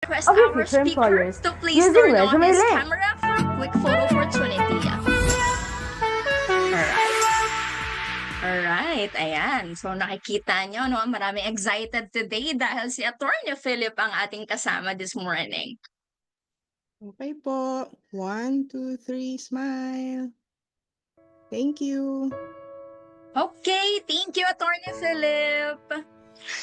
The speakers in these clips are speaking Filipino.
request of your our future speaker employers to please using turn on Resume his Link. camera for a quick photo opportunity. Alright. Alright, ayan. So nakikita nyo, no, maraming excited today dahil si Attorney Philip ang ating kasama this morning. Okay po. 1, 2, 3, smile. Thank you. Okay, thank you, Attorney Philip.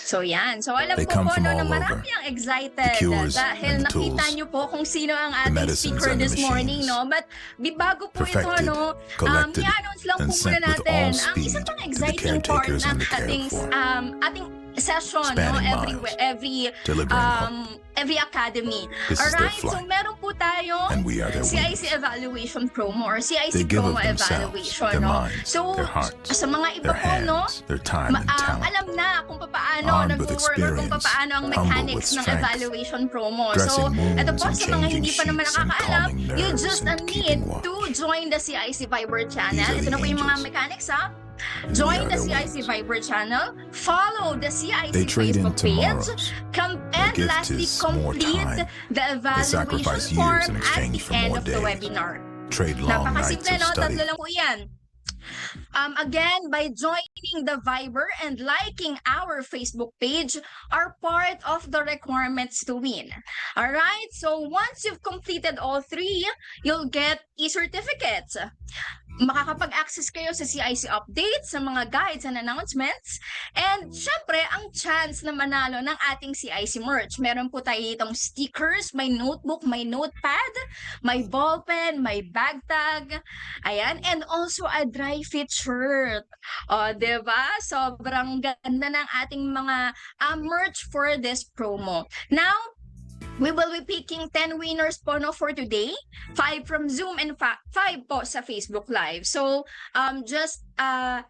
So yan, so alam They ko come po from no, na all marami over. ang excited cures dahil and the nakita tools, nyo po kung sino ang ating medicines speaker and the this morning, machines, no? But bago po ito, perfected, no, collected, i-announce lang and po muna sent with natin all ang isa speed pang to the exciting part caretakers ng and the cared ating for, ating session, no, spanning every miles, delivering hope. every academy. This is their Alright, so flight, meron po tayo and we are their CIC wings. evaluation promo or CIC They give promo of themselves, evaluation, their no? minds, So their hearts, sa mga iba their po, no, hands, their time and talent, alam na kung paano armed with nag-work or kung experience, paano ang humble mechanics with ng strength, evaluation promo. So, dressing ito wounds po and sa mga changing hindi pa naman sheets and nakakaalam, calming you nerves just and need keeping to watch. join the CIC Viber These channel. are Ito the na po yung mga angels, mechanics, ha? and we Join are the their CIC wings. Viber channel, follow the CIC They trade in Facebook page, tomorrows. and gift lastly, is more complete time. the evaluation sacrifice form years in at exchange the for end more of the days. webinar. Trade long nights Napakasimple, of no? study. Tatlo lang po yan. Again, by joining the Viber and liking our Facebook page are part of the requirements to win. Alright, so once you've completed all three, you'll get e-certificates. Makakapag-access kayo sa CIC updates, sa mga guides and announcements, and syempre, ang chance na manalo ng ating CIC merch. Meron po tayo itong stickers, may notebook, may notepad, may ballpen, may bag tag, ayan, and also a dry fit shirt. O, diba? Sobrang ganda ng ating mga merch for this promo. Now, we will be picking 10 winners po, no, for today. 5 from Zoom and 5 po sa Facebook Live. So, just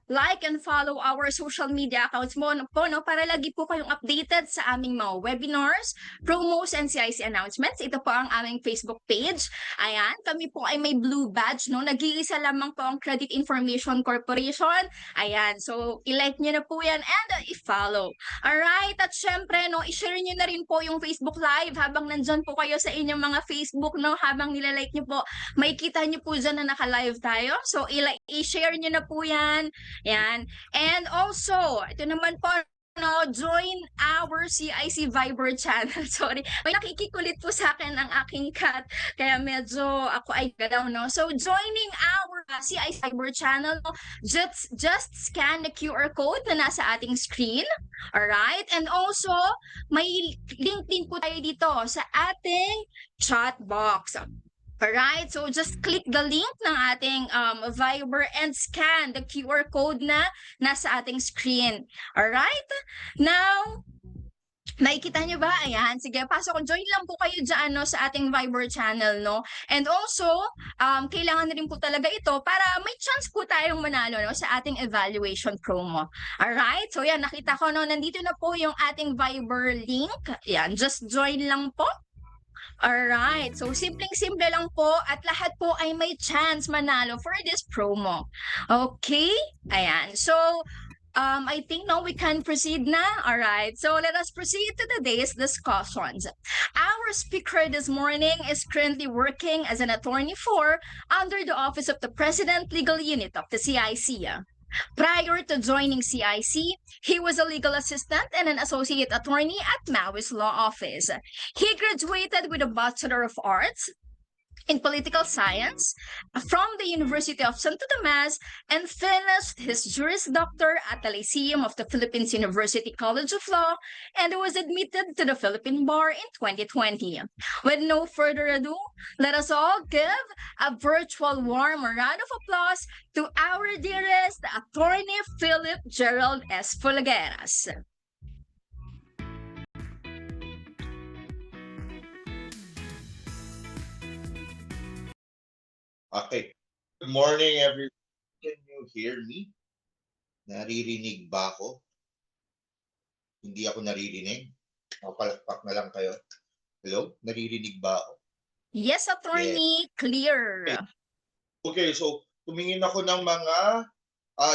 like and follow our social media accounts mo po, no, para lagi po kayong updated sa aming mga webinars, promos, and CIC announcements. Ito po ang aming Facebook page. Ayan, kami po ay may blue badge, no. Nag-iisa lamang po ang Credit Information Corporation. Ayan, so i-like nyo na po yan and i-follow. Alright, at syempre, no, i-share nyo na rin po yung Facebook Live habang nandyan po kayo sa inyong mga Facebook, no, habang nilalike nyo po, makikita nyo po dyan na naka-live tayo. So, i-share nyo na po yan. Yan. And also, ito naman po, no, join our CIC Viber channel. Sorry. May nakikikulit po sa akin ang aking cat. Kaya medyo ako ay galaw, no? So, joining our CIC Viber channel, just scan the QR code na nasa ating screen. Alright? And also, may link din po tayo dito sa ating chat box. Alright, so just click the link ng ating Viber and scan the QR code na nasa ating screen. Alright? Now, nakikita nyo ba? Ayan, sige, pasok. Join lang po kayo dyan, no, sa ating Viber channel, no? And also, kailangan rin po talaga ito para may chance po tayong manalo, no, sa ating evaluation promo. Alright? So, yan, nakita ko, no, nandito na po yung ating Viber link. Yan, just join lang po. Alright, so simpleng-simple lang po at lahat po ay may chance manalo for this promo. Okay? Ayan. So, I think now we can proceed na. Alright, so let us proceed to today's discussions. Our speaker this morning is currently working as an attorney under the Office of the President Legal Unit of the CIC. Prior to joining CIC, he was a legal assistant and an associate attorney at Maui's Law Office. He graduated with a Bachelor of Arts in Political Science from the University of Santo Tomas and finished his Juris Doctor at the Lyceum of the Philippines University College of Law and was admitted to the Philippine Bar in 2020. With no further ado, let us all give a virtual warm round of applause to our dearest Attorney Philip Gerald S. Fulgueras. Okay. Good morning, everyone. Can you hear me? Naririnig ba ako? Hindi ako naririnig. Palakpak na lang kayo. Hello? Naririnig ba ako? Yes, attorney. Clear. Okay, so tumingin ako ng mga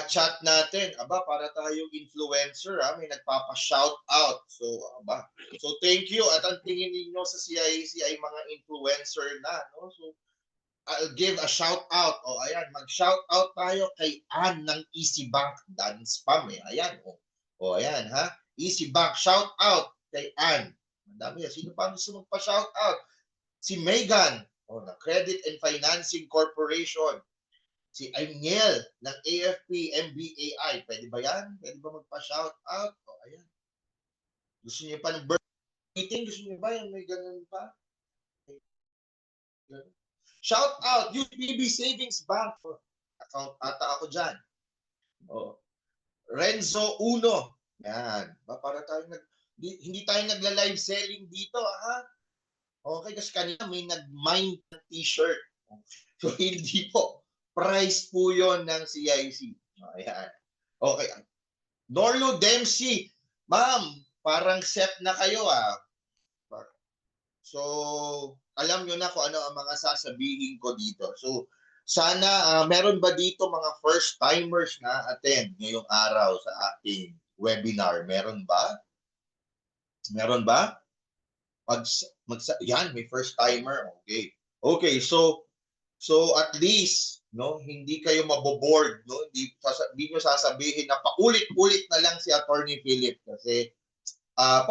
chat natin. Aba, para tayong influencer, may nagpapa-shout out. So, aba. So, thank you. At ang tingin ninyo sa CIAC ay mga influencer na, no? So, I'll give a shout out. O, ayan, mag-shout out tayo kay Ann ng Easy Bank. Dan spam eh. Ayan, o ayan, ha? Easy Bank, shout out kay Ann. Ang dami yan. Sino pa gusto magpa-shout out? Si Megan, na Credit and Financing Corporation. Si Aniel ng AFP MBAI. Pwede ba yan? Pwede ba magpa-shout out? O, ayan. Gusto niyo pa ng birthday meeting? Gusto niyo ba yan? May ganun pa? Shout out, UPB Savings Bank. Account ata ako dyan. Renzo Uno. Yan. Para tayo hindi tayo nagla-live selling dito, ha? Okay, kasi kanina may nag-mind t-shirt. So, hindi po. Price po yon ng CIC. Ayan. Okay. Norlo Dempsey. Ma'am, parang set na kayo, So, alam nyo na kung ano ang mga sasabihin ko dito. So, sana, meron ba dito mga first-timers na attend ngayong araw sa ating webinar? Meron ba? Meron ba? Yan, may first-timer. Okay. Okay, so at least, no, hindi kayo maboboard, no? Hindi nyo sasabihin na paulit-ulit na lang si Attorney Philip kasi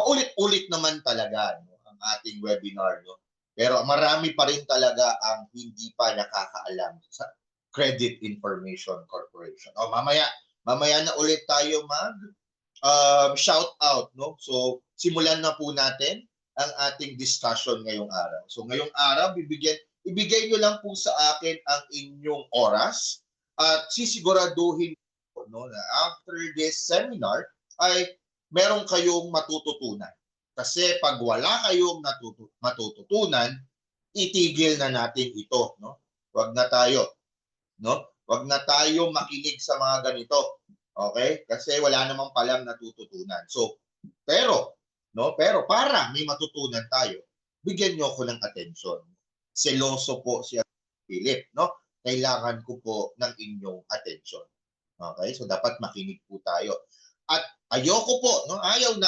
paulit-ulit naman talaga, no, ang ating webinar, no? Pero marami pa rin talaga ang hindi pa nakakaalam sa Credit Information Corporation. Mamaya na ulit tayo mag shout out, no? So simulan na po natin ang ating discussion ngayong araw. So ngayong araw ibigay nyo lang po sa akin ang inyong oras at sisiguraduhin po, no, na after this seminar ay meron kayong matututunan. Kasi pag wala kayong matututunan, itigil na natin ito, no? Wag na tayo, no? Wag na tayo makinig sa mga ganito. Okay? Kasi wala namang palang natututunan. So, pero para may matutunan tayo, bigyan niyo ako ng atensyon. Seloso po si Philip, no? Kailangan ko po ng inyong atensyon. Okay? So dapat makinig po tayo. At ayoko po, no? Ayaw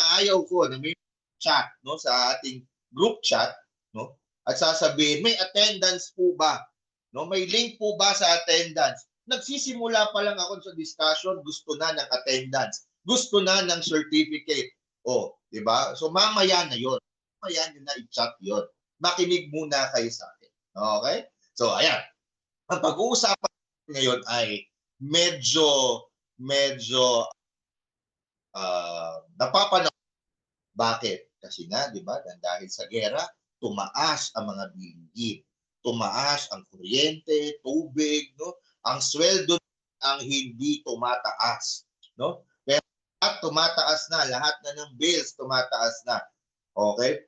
ko na may chat, no, sa ating group chat, no? At sasabihin, may attendance po ba? No, may link po ba sa attendance? Nagsisimula pa lang ako sa discussion, gusto na ng attendance, gusto na ng certificate. Di ba? So mamaya na 'yon. Mamaya nyo na i-chat 'yon. Makinig muna kayo sa akin. Okay? So ayan. Ang pag-uusapan ngayon ay medyo napapanahon. Bakit? Kasi nga, di ba, dahil sa gera, tumaas ang mga bilihin. Tumaas ang kuryente, tubig, no? Ang sweldo ang hindi tumataas, no? Pero at tumataas na, lahat na ng bills tumataas na. Okay?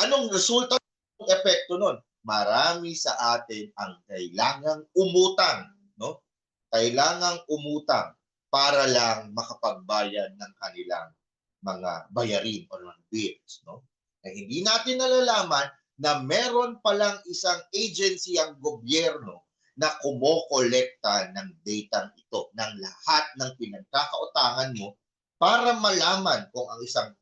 Anong resulta ng epekto nun? Marami sa atin ang kailangang umutang, no? Kailangang umutang para lang makapagbayad ng kanilang mga bayarin o mga bills, no? Hindi natin nalalaman na meron palang isang agency ang gobyerno na kumokolekta ng data ito, ng lahat ng pinagkakautangan mo para malaman kung ang isang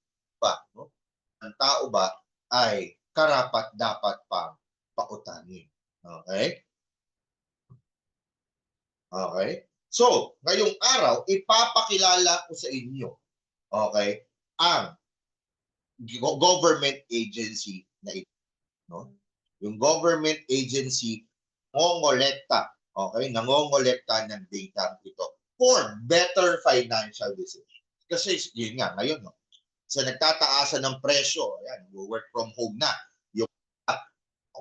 no, ang tao ba ay karapat-dapat pang pautangin. Okay? Okay? So, ngayong araw, ipapakilala ko sa inyo, okay, ang government agency na ito, no? Yung government agency nangongolekta, okay, nangongolekta ng data ito for better financial decisions. Kasi yun nga ngayon, no, sa nagtataasan ng presyo, ayan, work from home na, yung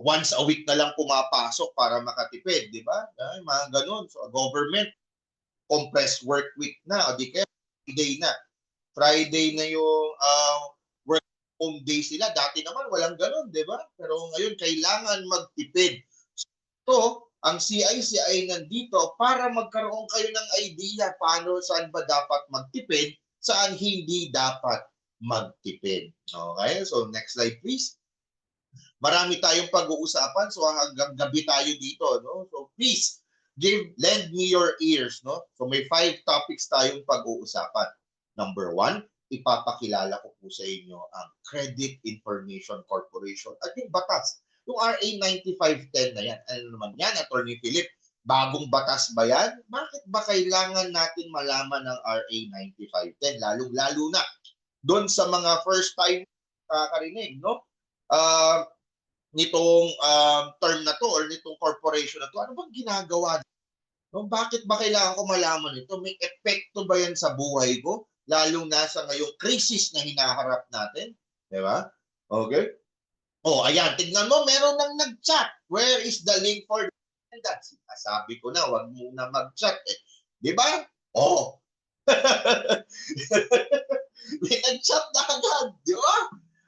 once a week na lang pumapasok para makatipid, di ba? Ay, mga ganun. So government compressed work week na, o di kaya Friday na yung work home day sila. Dati naman walang ganun, di ba? Pero ngayon kailangan magtipid. So, ang CICI nandito para magkaroon kayo ng idea paano, saan ba dapat magtipid, saan hindi dapat magtipid. Okay? So, next slide please. Marami tayong pag-uusapan, so hanggang gabi tayo dito, no? So please, lend me your ears, no? So may 5 topics tayong pag-uusapan. Number 1, ipapakilala ko po sa inyo ang Credit Information Corporation at yung batas. Yung RA 9510 na yan. Ano naman yan, Attorney Philip? Bagong batas ba yan? Bakit ba kailangan natin malaman ng RA 9510? Lalong-lalo na doon sa mga first time kakarinig, no? Nitong term na to or nitong corporation na to, ano bang ginagawa? No, bakit ba kailangan ko malaman ito? May epekto ba yan sa buhay ko? Lalong na sa ngayong krisis na hinaharap natin. Di ba? Okay? Oh, ayan. Tignan mo, meron nang nag-chat. Where is the link for that? Sabi ko na, wag muna mag-chat. Eh. Di ba? Oh. May nag-chat na agad. Di ba?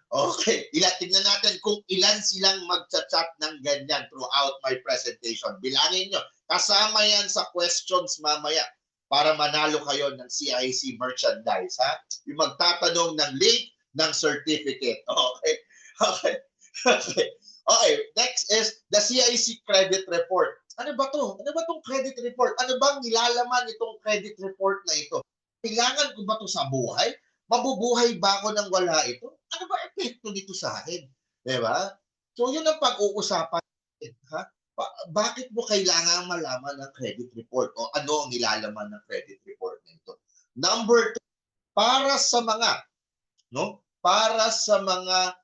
Okay, tingnan natin kung ilan silang magchat-chat ng ganyan throughout my presentation. Bilangin nyo. Kasama yan sa questions mamaya para manalo kayo ng CIC merchandise. Ha? Yung magtatanong ng link ng certificate. Okay. Okay. Okay. Okay. Next is the CIC credit report. Ano ba to? Ano ba tong credit report? Ano bang nilalaman itong credit report na ito? Kailangan ko ba to sa buhay? Mabubuhay ba ako nang wala ito? Ano ba epekto dito sa akin? Diba? So yun ang pag-uusapan natin. Ha? Bakit mo kailangan malaman ng credit report? O ano ang nilalaman ng credit report nito? Number 2, para sa mga, no? Para sa mga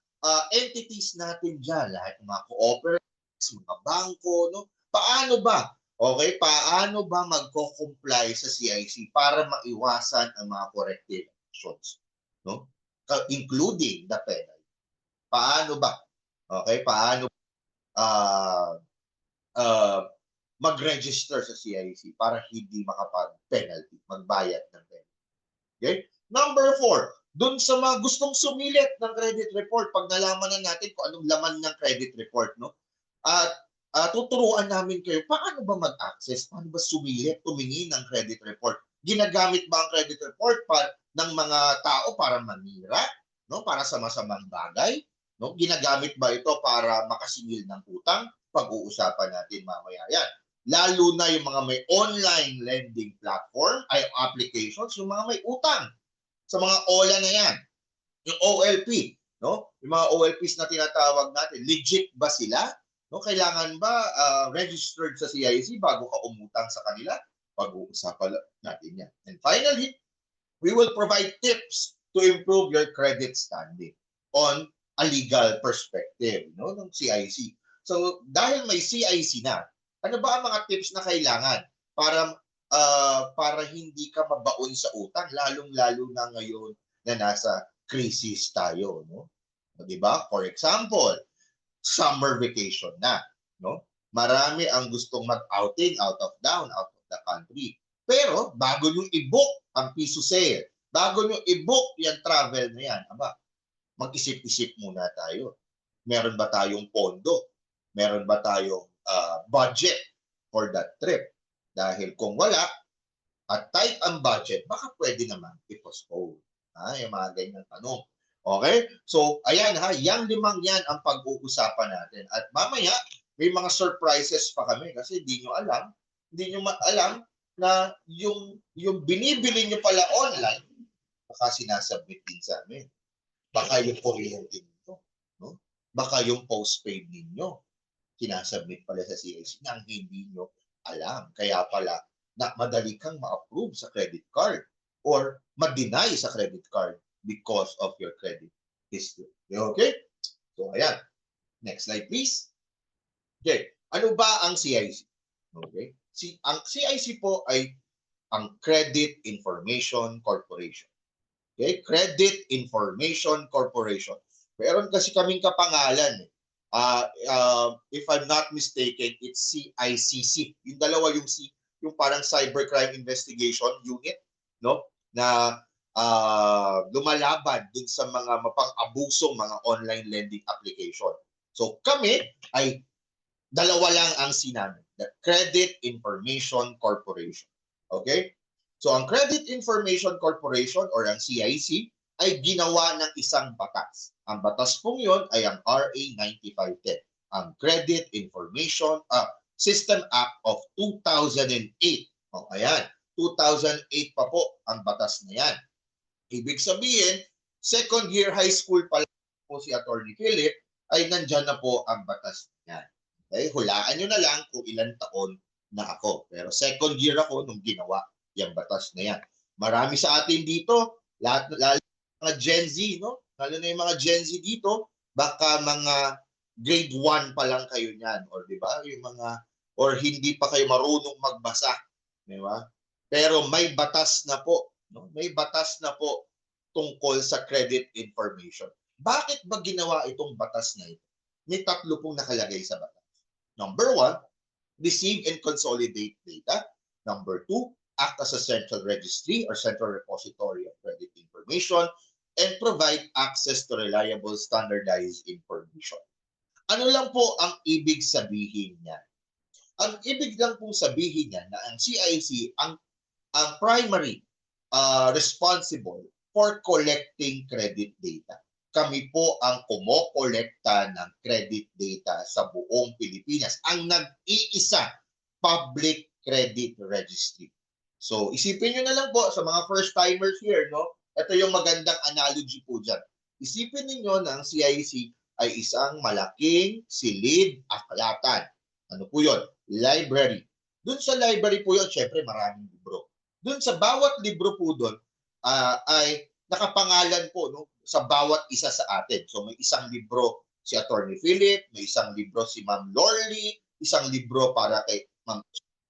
entities natin dyan, lahat ng mga cooperatives, mga bangko, no? Paano ba? Okay, paano ba magko-comply sa CIC para maiwasan ang mga corrective actions, no? Including the penalty. Paano ba? Okay, paano mag-register sa CIC para hindi makapag-penalty, magbayad ng penalty. Okay? Number 4, dun sa mga gustong sumilit ng credit report, pag nalaman na natin kung anong laman ng credit report, no? At tuturuan namin kayo paano ba mag-access, paano ba sumilit, tumingin ng credit report. Ginagamit ba ang credit report ng mga tao para manira, no? Para sa masamang bagay, no? Ginagamit ba ito para makasingil ng utang? Pag-uusapan natin mamaya yan. Lalo na yung mga may online lending platform, ay applications, yung mga may utang. Sa mga OLA na yan, yung OLP, no? Yung mga OLPs na tinatawag natin, legit ba sila? No? Kailangan ba registered sa CIC bago ka umutang sa kanila? Pag-uusapan natin yan. And finally, we will provide tips to improve your credit standing on a legal perspective, no, ng CIC. So, dahil may CIC na, ano ba ang mga tips na kailangan para hindi ka mabaon sa utang, lalong-lalo na ngayon na nasa crisis tayo, no? Di ba? For example, summer vacation na, no? Marami ang gustong mag-outing, out of town, out of the country. Pero bago nyo i-book ang piso sale, bago nyo i-book yung travel na yan, mag-isip-isip muna tayo. Meron ba tayong pondo? Meron ba tayong budget for that trip? Dahil kung wala, at tight ang budget, baka pwede naman i-postpone. Yung mga ganyan tanong. Okay? So, ayan ha, yang 5 yan ang pag-uusapan natin. At mamaya, may mga surprises pa kami kasi hindi nyo alam na yung binibili nyo pala online, baka sinasubmit din sa amin. Baka yung kuryente ninyo, no? Baka yung postpaid ninyo, sinasubmit pala sa CIC na hindi nyo alam. Kaya pala, na madali kang ma-approve sa credit card or ma-deny sa credit card because of your credit history. Okay? So, ayan. Next slide, please. Okay. Ano ba ang CIC? Okay. Ang CIC po ay ang Credit Information Corporation. Okay? Credit Information Corporation. Meron kasi kaming kapangalan. If I'm not mistaken, it's CICC. Yung dalawa yung C, yung parang Cybercrime Investigation Unit, no? Na lumalaban dun sa mga mapang-abusong mga online lending application. So kami ay dalawa lang ang sinabi, the Credit Information Corporation. Okay? So ang Credit Information Corporation or ang CIC ay ginawa ng isang batas. Ang batas pong yun ay ang RA 9510, ang Credit Information, System Act of 2008. O, ayan, 2008 pa po ang batas na yan. Ibig sabihin, second year high school pa lang po si Attorney Philip, ay nandyan na po ang batas na yan. Okay? Hulaan nyo na lang kung ilang taon na ako. Pero second year ako nung ginawa yung batas na yan. Marami sa atin dito, lalo mga Gen Z, no? Lalo na yung mga Gen Z dito, baka mga grade 1 pa lang kayo niyan, or di ba? Yung mga, or hindi pa kayo marunong magbasa, di ba? Pero may batas na po, no? May batas na po tungkol sa credit information. Bakit ba ginawa itong batas na ito? May tatlo pong nakalagay sa batas. Number 1, receive and consolidate data. Number 2, act as a central registry or central repository of credit information and provide access to reliable standardized information. Ano lang po ang ibig sabihin niya? Ang ibig lang pong sabihin niya na ang CIC ang primary responsible for collecting credit data. Kami po ang kumokolekta ng credit data sa buong Pilipinas. Ang nag-iisa public credit registry. So, isipin nyo na lang po sa mga first-timers here, no? Ito yung magandang analogy po dyan. Isipin niyo na ang CIC ay isang malaking silid aklatan. Ano po yun? Library. Doon sa library po yun, syempre maraming libro. Doon sa bawat libro po doon ay nakapangalan po, no, sa bawat isa sa atin. So may isang libro si Attorney Philip, may isang libro si Ma'am Lorly, isang libro para kay Ma'am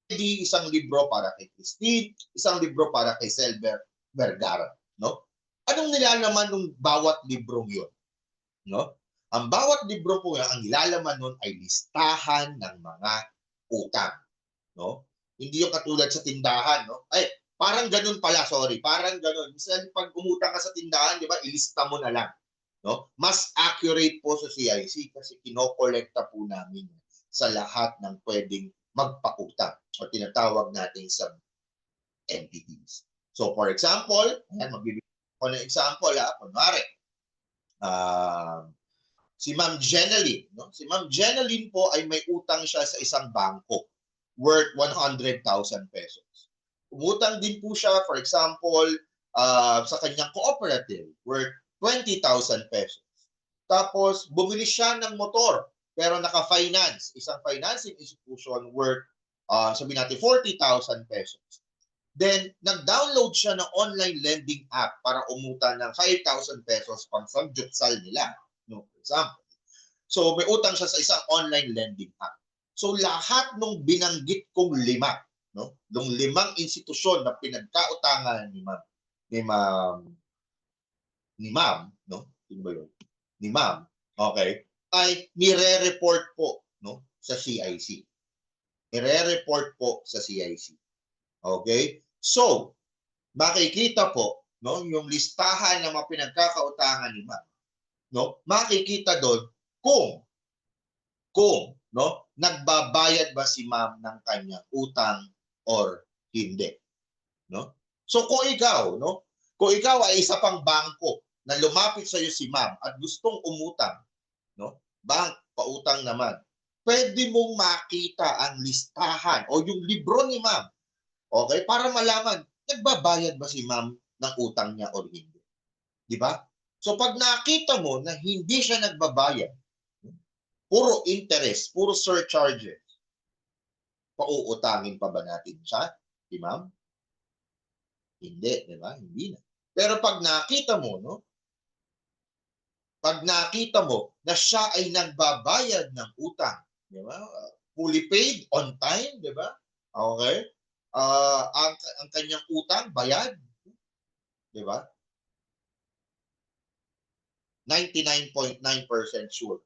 Eddie, isang libro para kay Christine, isang libro para kay Selber Vergara, no? Anong nilalaman ng bawat librong 'yon, no? Ang bawat libro po yan, ang nilalaman nun ay listahan ng mga utang, no? Hindi yung katulad sa tindahan, no? Ay, parang ganun pala, sorry, parang ganun. Minsan pag umutang ka sa tindahan, di ba, ilista mo na lang, no? Mas accurate po sa CIC kasi kinokolekta po namin sa lahat ng pwedeng magpautang o tinatawag natin sa entities. So, for example, ayan, magbibigay ko ng example, kunwari, si Ma'am Jeneline, no? Si Ma'am Jeneline po ay may utang siya sa isang bangko worth 100,000 pesos. Umutang din po siya, for example, sa kanyang cooperative worth 20,000 pesos. Tapos, bumili siya ng motor pero naka-finance, isang financing institution worth, sabihin natin, 40,000 pesos. Then, nag-download siya ng online lending app para umutang ng 5,000 pesos pang samgyutsal nila. No, for example. So, may utang siya sa isang online lending app. So, lahat ng binanggit kong lima, no? Nung limang institusyon na pinagkautangan ni Ma'am, no? Sino ba yun? Ni Ma'am, okay, ay nire-report po, no, sa CIC. Nire-report po sa CIC. Okay? So, makikita po, no, yung listahan ng mga pinagkakautangan ni Ma'am, no, makikita doon kung no, nagbabayad ba si Ma'am ng kanyang utang or hindi, no? So kung ikaw, no, kung ikaw ay isa pang bangko na lumapit sa iyo si Ma'am at gustong umutang, no, bank pautang naman, pwede mong makita ang listahan o yung libro ni Ma'am, okay, para malaman nagbabayad ba si Ma'am ng utang niya or hindi, di ba? So pag nakita mo na hindi siya nagbabayad, puro interest, puro surcharges, pauutangin pa ba natin siya, di Ma'am? Hindi, di ba? Hindi na. Pero pag nakita mo, no? Pag nakita mo na siya ay nagbabayad ng utang, di ba? Fully paid, on time, di ba? Okay? Ang kanyang utang, bayad, di ba? 99.9% sure,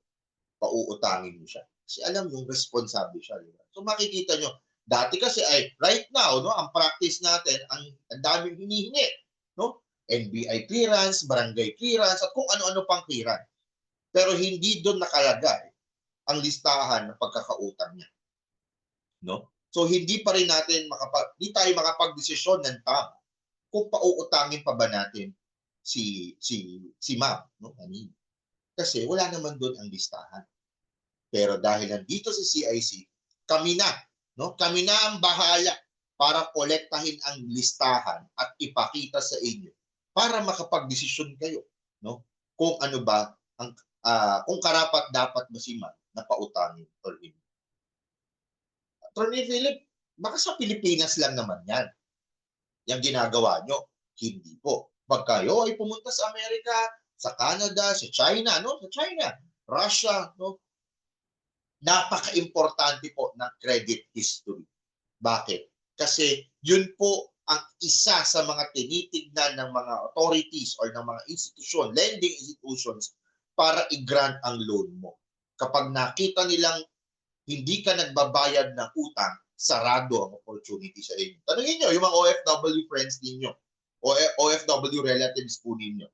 pauutangin mo siya. Kasi alam yung responsable siya, di ba? So makikita nyo, dati kasi ay right now, no, ang practice natin, ang daming hinihingi, no? NBI clearance, barangay clearance, at kung ano-ano pang clearance. Pero hindi doon nakalagay ang listahan ng pagkakautang niya, no? So hindi pa rin natin hindi tayo makapagdesisyon ng tama kung pauutangin pa ba natin si Ma'am, no? Kasi wala naman doon ang listahan. Pero dahil nandito sa CIC, kami na, no? Kami na ang bahala para kolektahin ang listahan at ipakita sa inyo para makapagdesisyon kayo, no? Kung ano ba ang kung karapat dapat ba si ma'am na pautangin or hindi. Attorney Philip, baka sa Pilipinas lang naman yan. Yung ginagawa nyo. Hindi po. Pag kayo ay pumunta sa Amerika, sa Canada, sa China, no? Sa China, Russia, no? Napaka-importante po ng credit history. Bakit? Kasi yun po ang isa sa mga tinitignan ng mga authorities or ng mga institution, lending institutions, para i-grant ang loan mo. Kapag nakita nilang hindi ka nagbabayad ng utang, sarado ang opportunity sa inyo. Tanungin nyo, yung mga OFW friends ninyo, o OFW relatives po ninyo,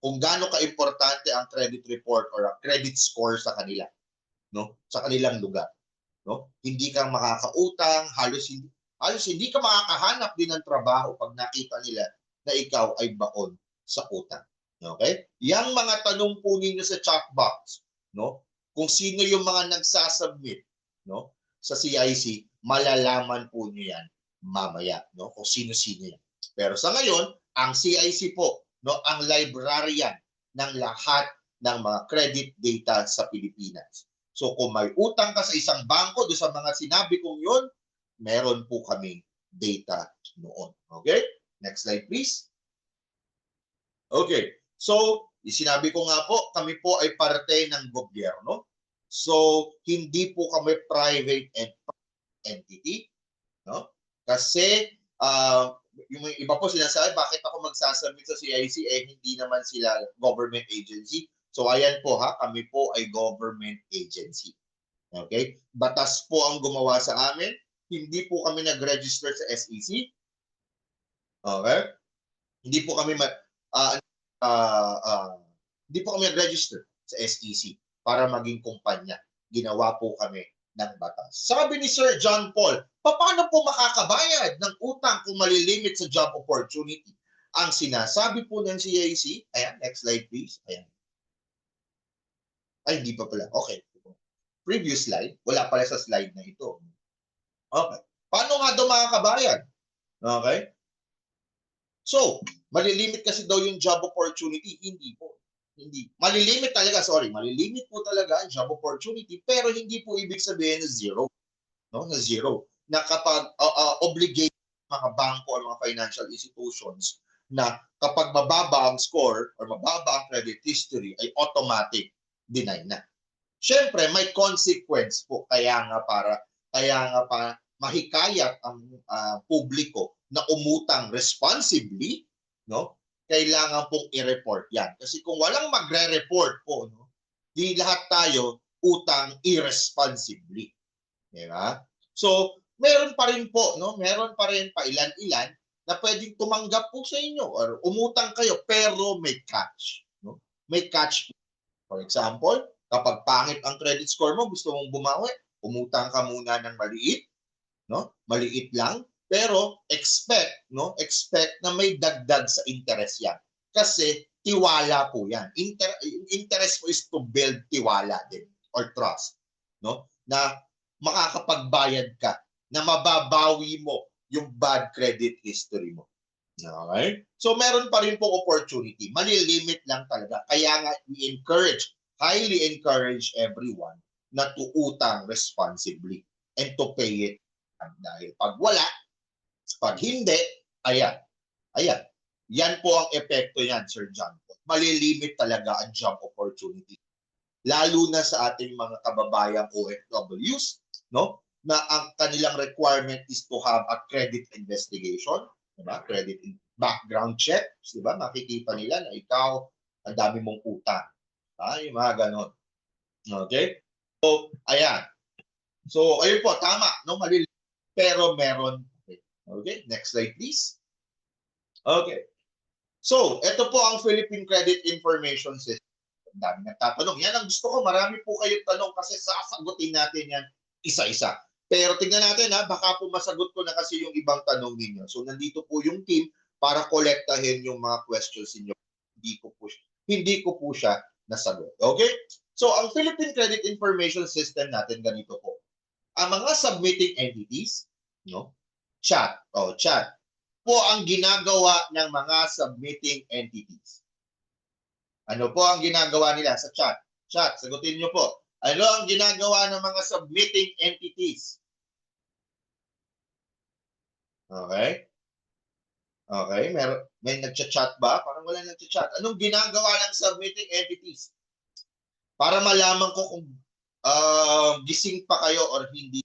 kung gaano ka-importante ang credit report or ang credit score sa kanila, no? Sa kanilang lugar. No? Hindi ka makakautang, halos hindi ka makakahanap din ng trabaho pag nakita nila na ikaw ay baon sa utang. Okay? Yang mga tanong po ninyo sa chat box, no? Kung sino yung mga nagsasubmit, no? Sa CIC, malalaman po niyo yan mamaya, no? Kung sino-sino yan. Pero sa ngayon, ang CIC po, no, ang librarian ng lahat ng mga credit data sa Pilipinas. So kung may utang ka sa isang bangko, doon sa mga sinabi kong yun, meron po kaming data noon. Okay? Next slide please. Okay. So, sinabi ko nga po, kami po ay parte ng gobyerno. So, hindi po kami private entity, no? Kasi yung iba po sinasabi, bakit ako magsasubmit sa CIC hindi naman sila government agency. So ayan po kami po ay government agency. Okay? Batas po ang gumawa sa amin. Hindi po kami nag-register sa SEC. Okay? Hindi po kami hindi po kami nag-register sa SEC para maging kumpanya. Ginawa po kami ng batas. Sabi ni Sir John Paul, paano po makakabayad ng utang kung malilimit sa job opportunity? Ang sinasabi po ng CIC, ayan, next slide please. Ayan. Ay, hindi pa pala. Okay. Previous slide, wala pala sa slide na ito. Okay. Paano nga daw makakabayad? Okay. So, malilimit kasi daw yung job opportunity. Hindi po. Hindi. Malilimit talaga, malilimit po talaga ang job opportunity, pero hindi po ibig sabihin na zero. No? Na zero. Na kapag obligate mga bangko o mga financial institutions na kapag mababa ang score or mababa ang credit history ay automatic deny na. Siyempre, may consequence po. Kaya nga para mahikayat ang publiko na umutang responsibly, no? Kailangan pong i-report yan. Kasi kung walang magre-report po, no, di lahat tayo utang irresponsibly. Diba? So, meron pa rin po, no? Meron pa rin ilan-ilan na pwedeng tumanggap po sa inyo or umutang kayo pero may catch. No? May catch. For example, kapag pangit ang credit score mo, gusto mong bumawi, umutang ka muna ng maliit, no? Maliit lang. Pero expect na may dagdag sa interest yan. Kasi tiwala po yan. Interest po is to build tiwala din or trust, no? Na makakapagbayad ka, na mababawi mo yung bad credit history mo. Okay? So meron pa rin po opportunity. Malilimit lang talaga. Kaya nga we highly encourage everyone na to utang responsibly and to pay it. Dahil pag wala, pag hindi, ayan. Yan po ang epekto yan, Sir John. Malilimit talaga ang job opportunity. Lalo na sa ating mga kababayang OFWs, no? Na ang kanilang requirement is to have a credit investigation, diba? Credit background check, diba? Makikita nila na ikaw, ang dami mong utang. Yung mga ganon. Okay? So, ayan. So, ayun po, tama, no? Malilimit, pero meron. Okay, next slide please. Okay. So, ito po ang Philippine Credit Information System. Ang dami nagtatanong. Yan ang gusto ko. Marami po kayong tanong kasi sasagutin natin yan isa-isa. Pero tingnan natin baka po masagot ko na kasi yung ibang tanong ninyo. So, nandito po yung team para kolektahin yung mga questions ninyo. Hindi ko po siya nasagot. Okay? So, ang Philippine Credit Information System natin ganito po. Ang mga submitting entities, no? Chat po ang ginagawa ng mga submitting entities. Ano po ang ginagawa nila sa chat? Chat, sagutin niyo po. Ano ang ginagawa ng mga submitting entities? Okay? Okay, may nagchat-chat ba? Parang wala nagchat-chat. Anong ginagawa ng submitting entities? Para malaman ko kung gising pa kayo or hindi.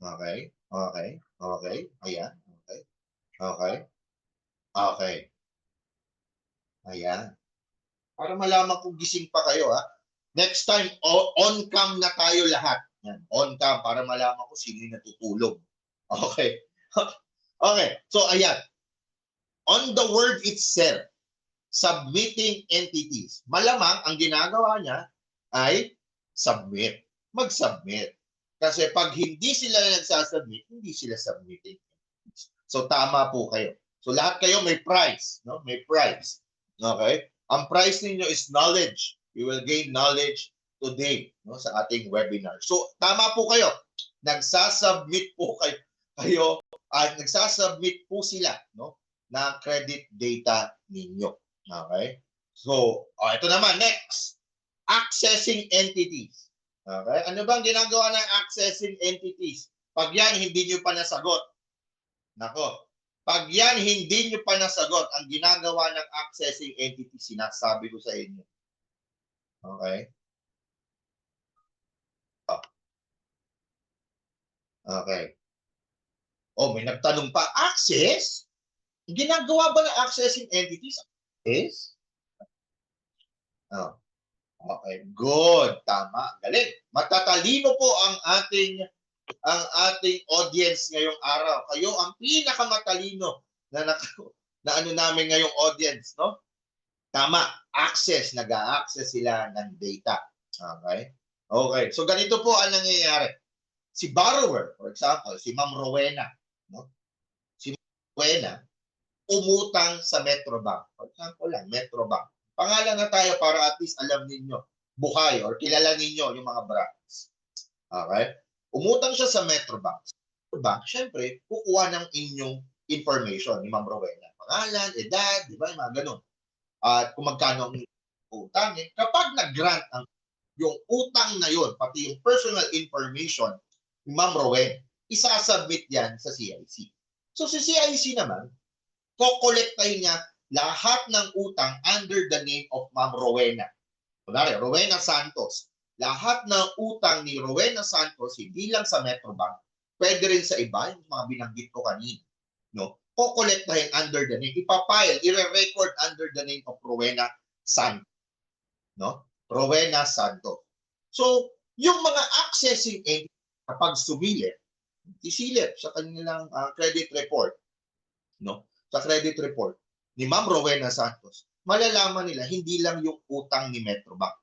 Okay, okay, okay. Ayan, okay. Okay. Okay. Ayan. Para malaman kung gising pa kayo, ha? Next time, on cam na tayo lahat. Yan, on cam para malaman ko sino yung natutulog. Okay. Okay. So, ayan. On the word itself, submitting entities. Malamang, ang ginagawa niya ay submit. Mag-submit. Kasi pag hindi sila nagsasubmit, hindi sila submitting. So, tama po kayo. So, lahat kayo may prize. No? May prize. Okay? Ang prize ninyo is knowledge. You will gain knowledge today, no, sa ating webinar. So, tama po kayo. Nagsasubmit po kayo at nagsasubmit po sila, no, na credit data ninyo. Okay? So, ito naman, next. Accessing entities. Okay? Ano bang ginagawa ng accessing entities? Pag yan, hindi nyo pa nasagot. Nako. Pag yan, hindi nyo pa nasagot, ang ginagawa ng accessing entities, sinasabi ko sa inyo. Okay? Okay. Oh, may nagtanong pa, access? Ginagawa ba ng accessing entities? Access? Oh. Okay, good. Tama. Galing. Matatalino po ang ating audience ngayong araw. Kayo ang pinakamatalino na ano namin ngayong audience, no? Tama. Access. Nag-a-access sila ng data. Okay? Okay. So, ganito po ang nangyayari. Si borrower, for example, si Ma'am Rowena, no? Si Ma'am Rowena, umutang sa Metrobank. For example lang, Metrobank. Pangalan na tayo para at least alam ninyo, buhay or kilala ninyo yung mga brands. Okay? Umutang siya sa Metrobank. Metrobank, syempre, kukuha ng inyong information ni Ma'am Rowena. Pangalan, edad, di ba? Yung mga ganun. At kung magkano ang utang. Kapag nag-grant yung utang na yun, pati yung personal information ni Ma'am Rowena, isasubmit yan sa CIC. So si CIC naman, kokolektahin niya lahat ng utang under the name of Ma'am Rowena. Kunwari, Rowena Santos. Lahat ng utang ni Rowena Santos, hindi lang sa Metrobank, pwede rin sa iba, yung mga binanggit ko kanina. No? Kokolektahin under the name. Ipapile, i-record under the name of Rowena Santos. No? Rowena Santos. So, yung mga accessing entity, kapag isilip sa kanilang credit report, no? Sa credit report ni Ma'am Rowena Santos, malalaman nila hindi lang yung utang ni Metrobank,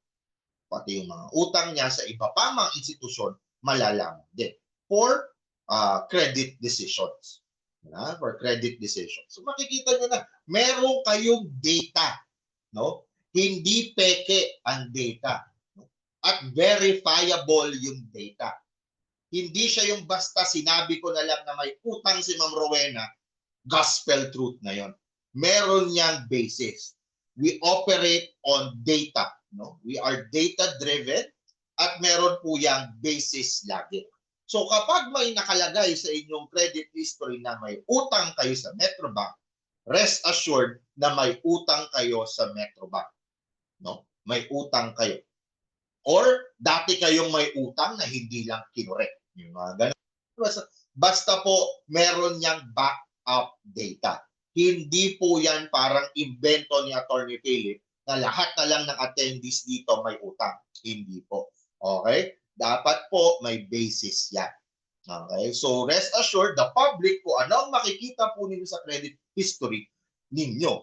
pati yung mga utang niya sa iba pa mga institusyon, malalaman din for credit decisions. For credit decisions. So makikita nyo na, meron kayong data. No? Hindi peke ang data. No? At verifiable yung data. Hindi siya yung basta sinabi ko na lang na may utang si Ma'am Rowena, gospel truth na yon. Meron niyang basis. We operate on data. No? We are data-driven at meron po yang basis lagi. So kapag may nakalagay sa inyong credit history na may utang kayo sa Metrobank, rest assured na may utang kayo sa Metrobank. No? May utang kayo. Or dati kayong may utang na hindi lang kinorek. Yung mga ganun. Basta po meron niyang backup data. Hindi po yan parang invento ni Attorney Philip na lahat na lang ng attendees dito may utang. Hindi po. Okay? Dapat po may basis yan. Okay? So rest assured, the public po, ano ang makikita po ninyo sa credit history ninyo,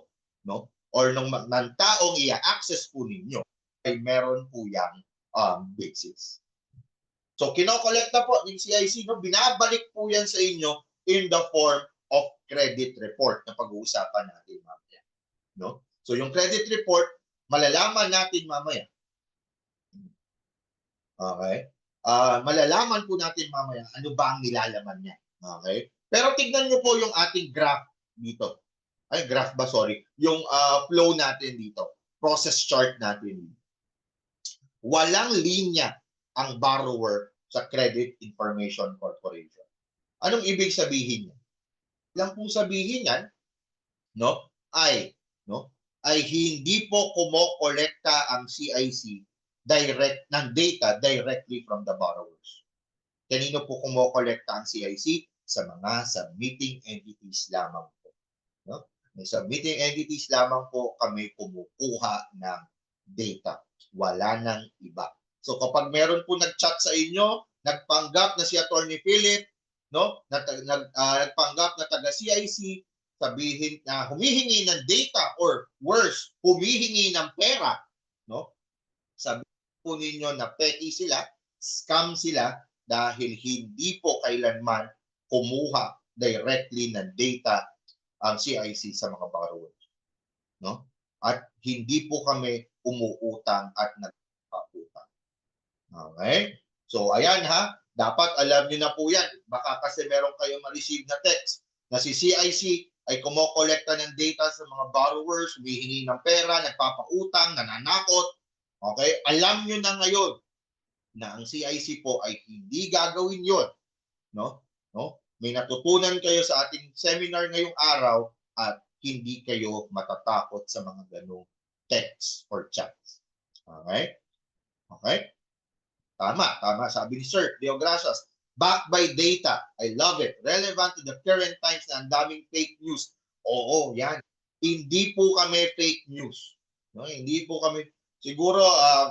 no? Or ng taong i-access po ninyo, ay meron po yang basis. So kinokolekta po ng CIC, no? Binabalik po yan sa inyo in the form of credit report na pag-uusapan natin mamaya. No? So yung credit report, malalaman natin mamaya Okay? Malalaman po natin mamaya ano ba ang nilalaman niya. Okay? Pero tignan niyo po yung ating graph dito. Ay, graph ba? Sorry. Yung flow natin dito. Process chart natin. Walang linya ang borrower sa Credit Information Corporation. Anong ibig sabihin niya? Lang pong sabihin yan, no? Ay hindi po kumokolekta ang CIC ng data directly from the borrowers. Kanino po kumokolekta ang CIC? Sa mga submitting entities lamang po. No? May submitting entities lamang po kami kumukuha ng data. Wala nang iba. So kapag meron po nag-chat sa inyo, nagpanggap na si Attorney Philip, no? Nagpanggap na taga CIC, sabihin na humihingi ng data or worse, humihingi ng pera, no? Sabihin po ninyo na petty sila, scam sila dahil hindi po kailanman kumuha directly ng data ang CIC sa mga borrowers, no? At hindi po kami umuutang at nagpaputang. Okay? So ayan ha, dapat alam niyo na po yan. Baka kasi meron kayong ma-receive na text na si CIC ay kumokolekta ng data sa mga borrowers, humihingi ng pera, nagpapautang, nananakot. Okay? Alam niyo na ngayon na ang CIC po ay hindi gagawin yon, no? May natutunan kayo sa ating seminar ngayong araw at hindi kayo matatakot sa mga ganong text or chats. Okay? Okay? Tama. Sabi ni Sir Leo Gracias, backed by data. I love it. Relevant to the current times na ang daming fake news. Oo, yan. Hindi po kami fake news. No? Hindi po kami, siguro,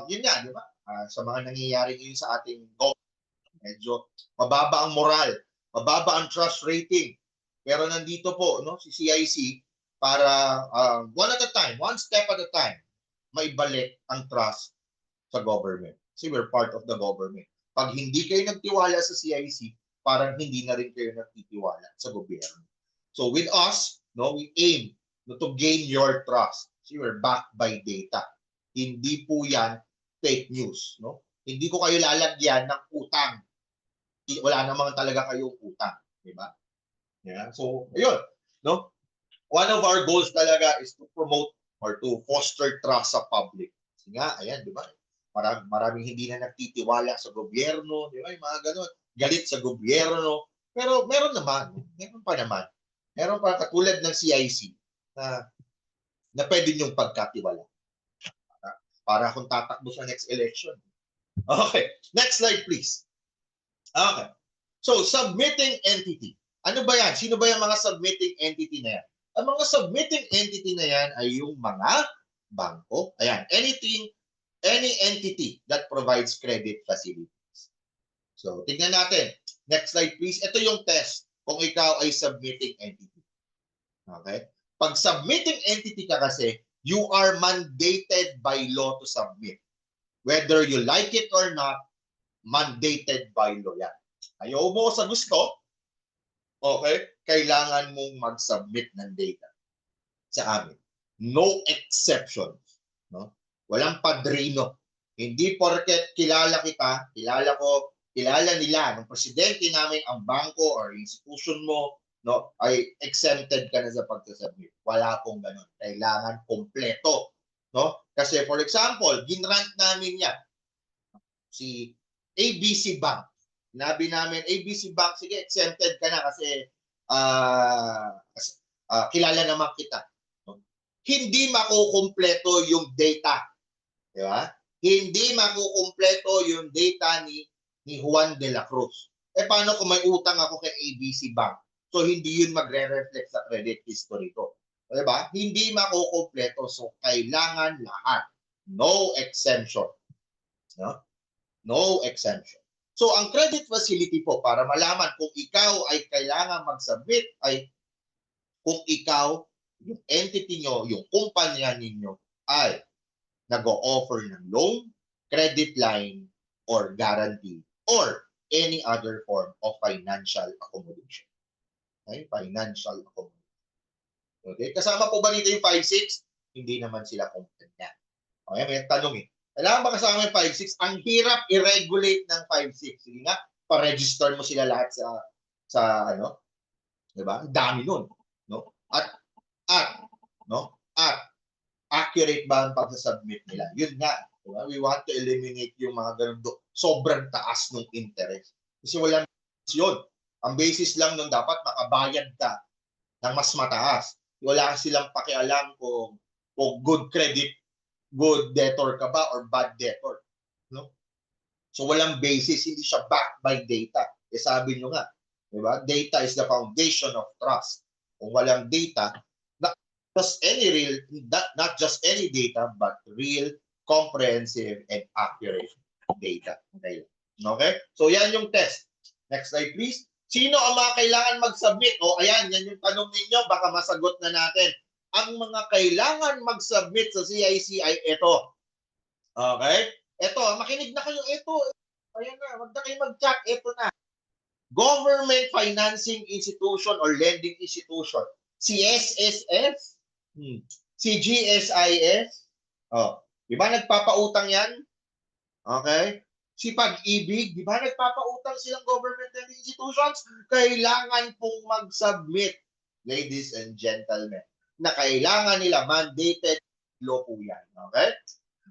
yun nga, di ba? Sa mga nangyayari ngayon sa ating government, medyo mababa ang moral, mababa ang trust rating. Pero nandito po, no, si CIC para one at a time, one step at a time, maibalik ang trust sa government. Kasi we're part of the government. Pag hindi kayo nagtiwala sa CIC, parang hindi na rin kayo nagtitiwala sa gobyerno. So with us, no, we aim to gain your trust. Kasi we're backed by data. Hindi po yan fake news. No? Hindi ko kayo lalagyan ng utang. Wala namang talaga kayong utang. Diba? Yeah. So, ayun. No? One of our goals talaga is to promote or to foster trust sa public. Kasi nga, ayan, di ba? Maraming hindi na nagtitiwala sa gobyerno, di ba? Yung mga ganun. Galit sa gobyerno. Pero meron pa naman. Meron pa katulad ng CIC na pwede niyong pagkatiwala. Para kung tatakbo sa next election. Okay. Next slide, please. Okay. So, submitting entity. Ano ba yan? Sino ba yung mga submitting entity na yan? Ang mga submitting entity na yan ay yung mga bangko. Ayan. Any entity that provides credit facilities. So, tingnan natin. Next slide, please. Ito yung test kung ikaw ay submitting entity. Okay? Pag submitting entity ka kasi, you are mandated by law to submit. Whether you like it or not, mandated by law yan. Ayaw mo sa gusto, okay, kailangan mong mag-submit ng data sa amin. No exceptions. No? Walang padrino. Hindi porket kilala kita, kilala nila, ng presidente namin, ang bangko or institution mo, no, ay exempted ka na sa pag-submit. Wala pong ganun. Kailangan kompleto. No? Kasi for example, ginrant namin yan. Si ABC Bank. Sinabi namin, ABC Bank, sige, exempted ka na kasi kilala naman kita. No? Hindi makukumpleto yung data. Di ba? Hindi makukumpleto yung data ni Juan de la Cruz. Paano kung may utang ako kay ABC Bank? So, hindi yun magre-reflect sa credit history ko. Di ba? Hindi makukumpleto. So, kailangan lahat. No exemption. No? No exemption. So, ang credit facility po, para malaman kung ikaw ay kailangan mag-submit, ay kung ikaw, yung entity nyo, yung kumpanya ninyo, ay nag-o-offer ng loan, credit line, or guarantee, or any other form of financial accommodation. Okay? Financial accommodation. Okay? Kasama po ba dito yung 5-6? Hindi naman sila kumpanya. Okay? May tanong Kailangan ba kasama yung 5-6? Ang hirap i-regulate ng 5-6. Sige nga, pa-register mo sila lahat sa ano, 'di ba? Ang dami nun, no? At no? At accurate ba ang pag-submit nila? Yun nga, diba? We want to eliminate yung mga ganun sobrang taas ng interest. Kasi walang yun. Ang basis lang nun dapat makabayad ka ng mas mataas. Wala silang pakialam kung good credit, good debtor ka ba or bad debtor. No? So walang basis, hindi siya backed by data. Eh sabi nyo nga, diba? Data is the foundation of trust. Kung walang data, not just any data, but real, comprehensive, and accurate data. Okay? So yan yung test. Next slide, please. Sino ang mga kailangan mag-submit? O ayan, yan yung tanong ninyo, baka masagot na natin. Ang mga kailangan mag-submit sa CIC ay ito. Okay? Ito, makinig na kayo. Ito, ayan na, wag na kayo mag-chat. Ito na. Government Financing Institution or Lending Institution. CSSF, CGSIS, di ba nagpapautang yan? Okay? Si Pag-ibig, di ba nagpapautang silang government lending institutions? Kailangan pong mag-submit, ladies and gentlemen, na kailangan nila mandated law po yan. Okay?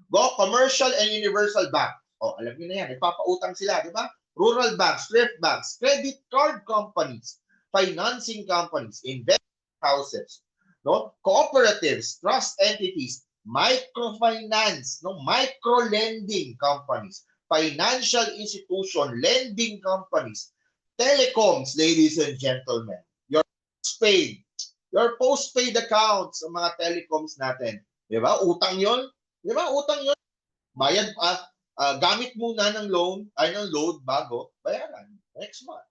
Go commercial and universal bank. Alam niyo na yan, nagpapautang sila, di ba? Rural banks, thrift banks, credit card companies, financing companies, investment houses, no? Cooperatives, trust entities, microfinance, no? Micro-lending companies, financial institution, lending companies, telecoms, ladies and gentlemen, your postpaid accounts sa mga telecoms natin. Di ba? Utang yon, di ba? Utang yon. Bayad pa. Gamit muna ng load bago bayaran next month.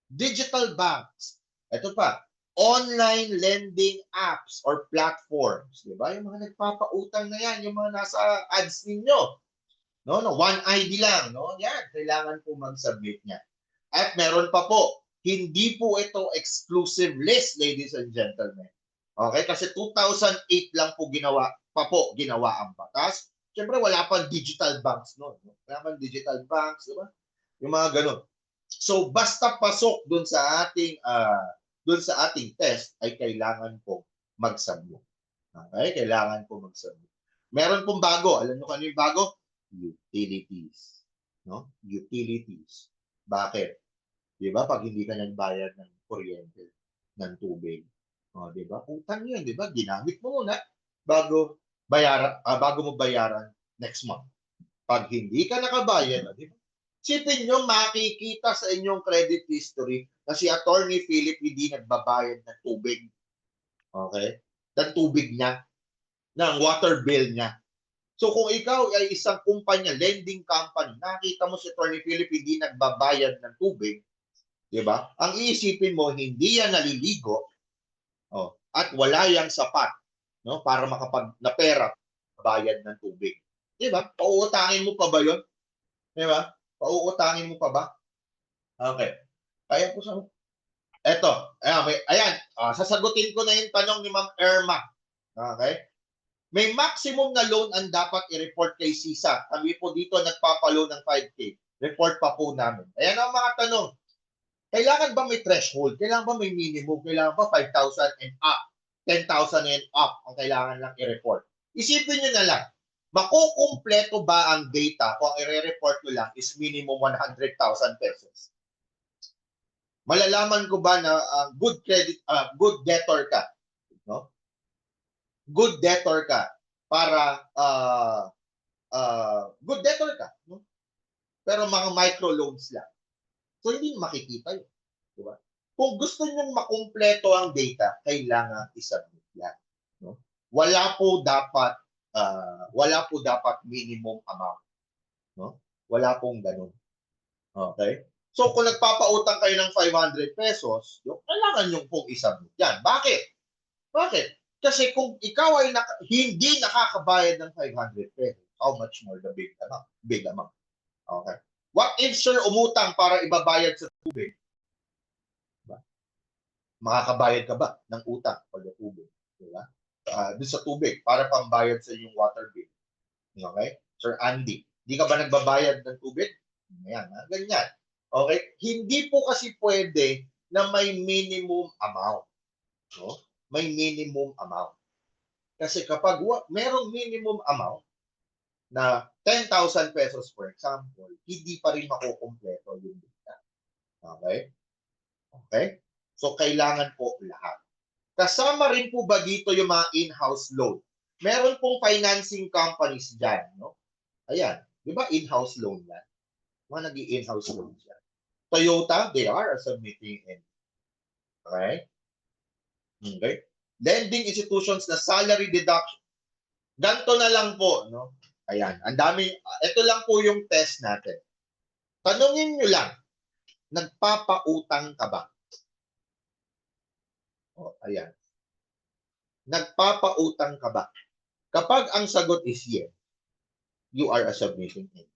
Digital banks. Ito pa, online lending apps or platforms, 'di ba? Yung mga nagpapautang na 'yan, yung mga nasa ads ninyo. No, one ID lang, no? Yan, kailangan po mag-submit niya. At meron pa po, hindi po ito exclusive list, ladies and gentlemen. Okay? Kasi 2008 lang po ginawa ang batas. Siyempre, wala pang digital banks noon. No? Wala pang digital banks, di ba? Yung mga ganun. So, basta pasok dun sa ating test ay kailangan po mag-submit. Okay? Kailangan po mag-submit. Meron pong bago. Alam nyo kano yung bago? Utilities. No? Utilities. Bakit? Di ba? Pag hindi ka nagbayad ng kuryente, ng tubig, di ba? Utang yun, di ba? Ginamit mo muna bago mo bayaran next month. Pag hindi ka nakabayad, di ba? Sipin nyo, makikita sa inyong credit history na si Attorney Philip hindi nagbabayad ng tubig. Okay? Ng tubig niya, ng water bill niya. So kung ikaw ay isang kumpanya, lending company, nakita mo si Attorney Philip hindi nagbabayad ng tubig, di ba? Ang iisipin mo, hindi yan naliligo, at wala yang sapat, no, para na pera bayad ng tubig. Di ba? Pauutangin mo pa ba yun? Di ba? Pauutangin mo pa ba? Okay. Kaya po sa... Eto. Ayan. Sasagutin ko na yung tanong ni Ma'am Irma. Okay? May maximum na loan ang dapat i-report kay CISA. Kami po dito nagpapaloan ng 5K. Report pa po namin. Ayan ang mga tanong. Kailangan ba may threshold? Kailangan ba may minimum? Kailangan ba 5,000 and up? 10,000 and up ang kailangan lang i-report. Isipin nyo na lang, makukumpleto ba ang data kung ang i-report ko lang is minimum 100,000 pesos? Malalaman ko ba na good debtor ka? No? Good debtor ka para good debtor ka. No? Pero mga microloans lang. So, hindi makikita yun. Diba? Kung gusto nyong makumpleto ang data, kailangan isubmit yan. No? Wala po dapat minimum amount. No? Wala pong ganun. Okay? So, kung nagpapautang kayo ng 500 pesos, kailangan nyo pong isubmit yan. Bakit? Kasi kung ikaw ay hindi nakakabayad ng 500 pesos, how much more the big amount? Okay? What if, sir, umutang para ibabayad sa tubig? Diba? Makakabayad ka ba ng utang pag tubig? Diba? Doon sa tubig, para pambayad sa inyong water bill. Okay? Sir Andy. Hindi ka ba nagbabayad ng tubig? Ayan, ganyan. Okay? Hindi po kasi pwede na may minimum amount. No? May minimum amount. Kasi kapag merong minimum amount na 10,000 pesos, for example, hindi pa rin makukumpleto yung data. Okay? Okay? So, kailangan po lahat. Kasama rin po ba dito yung mga in-house loan? Meron pong financing companies dyan, no? Ayan. Di ba in-house loan yan? Mga nag-i-in-house loan yan. Toyota, they are submitting in. Okay? Okay? Lending institutions na salary deduction. Ganto na lang po, no? Ayan. Ang dami. Ito lang po yung test natin. Tanungin nyo lang, nagpapautang ka ba? O, ayan. Nagpapautang ka ba? Kapag ang sagot is yes, you are a submitting in.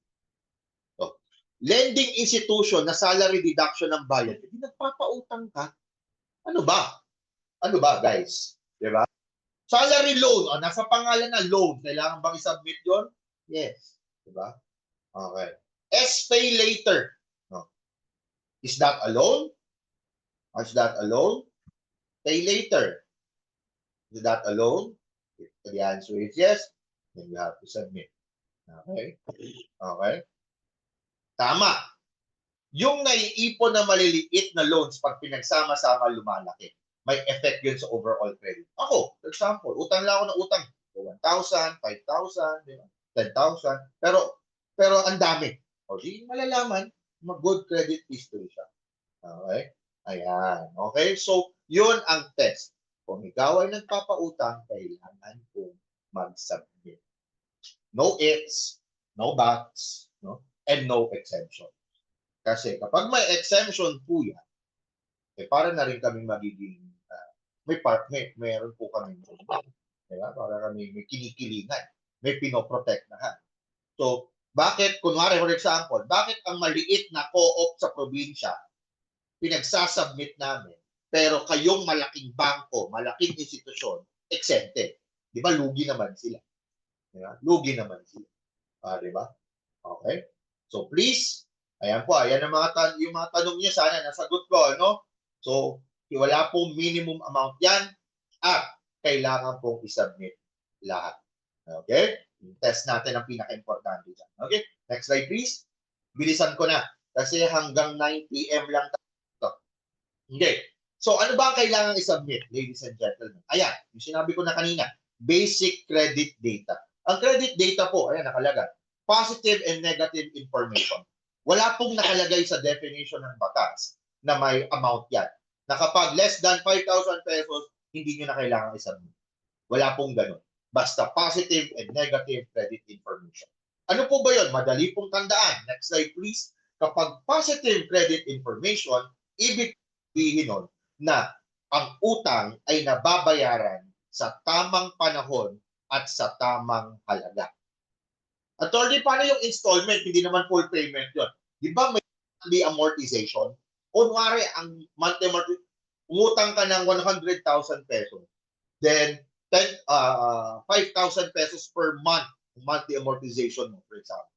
So, lending institution na salary deduction ng bayad, hindi nagpapautang ka. Ano ba? Ano ba, guys? Diba? Salary loan, o, nasa pangalan na loan, kailangan bang i-submit yun? Yes. Diba? Okay. S-pay later. No. Is that a loan? Is that a loan? Pay later. Is that a loan? If the answer is yes, then you have to submit. Okay? Okay? Tama. Yung naiipon na maliliit na loans pag pinagsama-sama lumalaki, may effect yun sa overall credit. Ako, for example, utang lang ako ng utang. 1,000, 5,000, 10,000. Pero ang dami. O di malalaman, mag-good credit history siya. Okay? Ayan. Okay? So, yun ang test. Kung ikaw ay nagpapautang, kailangan kong mag-submit. No ifs, no buts, no? And no exemption. Kasi kapag may exemption po yan, para na rin kami magiging, mayroon po kami, diba? Para kami may kinikilingan, may pinoprotektahan. So, bakit, kunwari, for example, bakit ang maliit na co-op sa probinsya, pinagsasubmit namin, pero kayong malaking bangko, malaking institusyon, exempted. Di ba, lugi naman sila. Diba? Lugi naman sila. Di ba? Okay? So, please, ayan po, ayan ang yung mga tanong niyo, sana nasagot ko, no? So, wala pong minimum amount yan at kailangan pong isubmit lahat. Okay? Test natin ang pinaka-importante dyan. Okay? Next slide, please. Bilisan ko na kasi hanggang 9 p.m. lang tayo. Okay. So, ano ba ang kailangan isubmit, ladies and gentlemen? Ayan, yung sinabi ko na kanina, basic credit data. Ang credit data po, ayan, nakalagay, positive and negative information. Wala pong nakalagay sa definition ng batas na may amount yan. Na kapag less than 5,000 pesos, hindi nyo na kailangan isubmit. Wala pong ganun. Basta positive and negative credit information. Ano po ba yun? Madali pong tandaan. Next slide, please. Kapag positive credit information, ibig sabihin nun na ang utang ay nababayaran sa tamang panahon at sa tamang halaga. Attorney, paano yung installment? Hindi naman full payment yun. Di ba may monthly amortization? Kunwari, ang monthly amortization, umutang ka ng 100,000 pesos. Then, 5,000 pesos per month, monthly amortization mo, for example.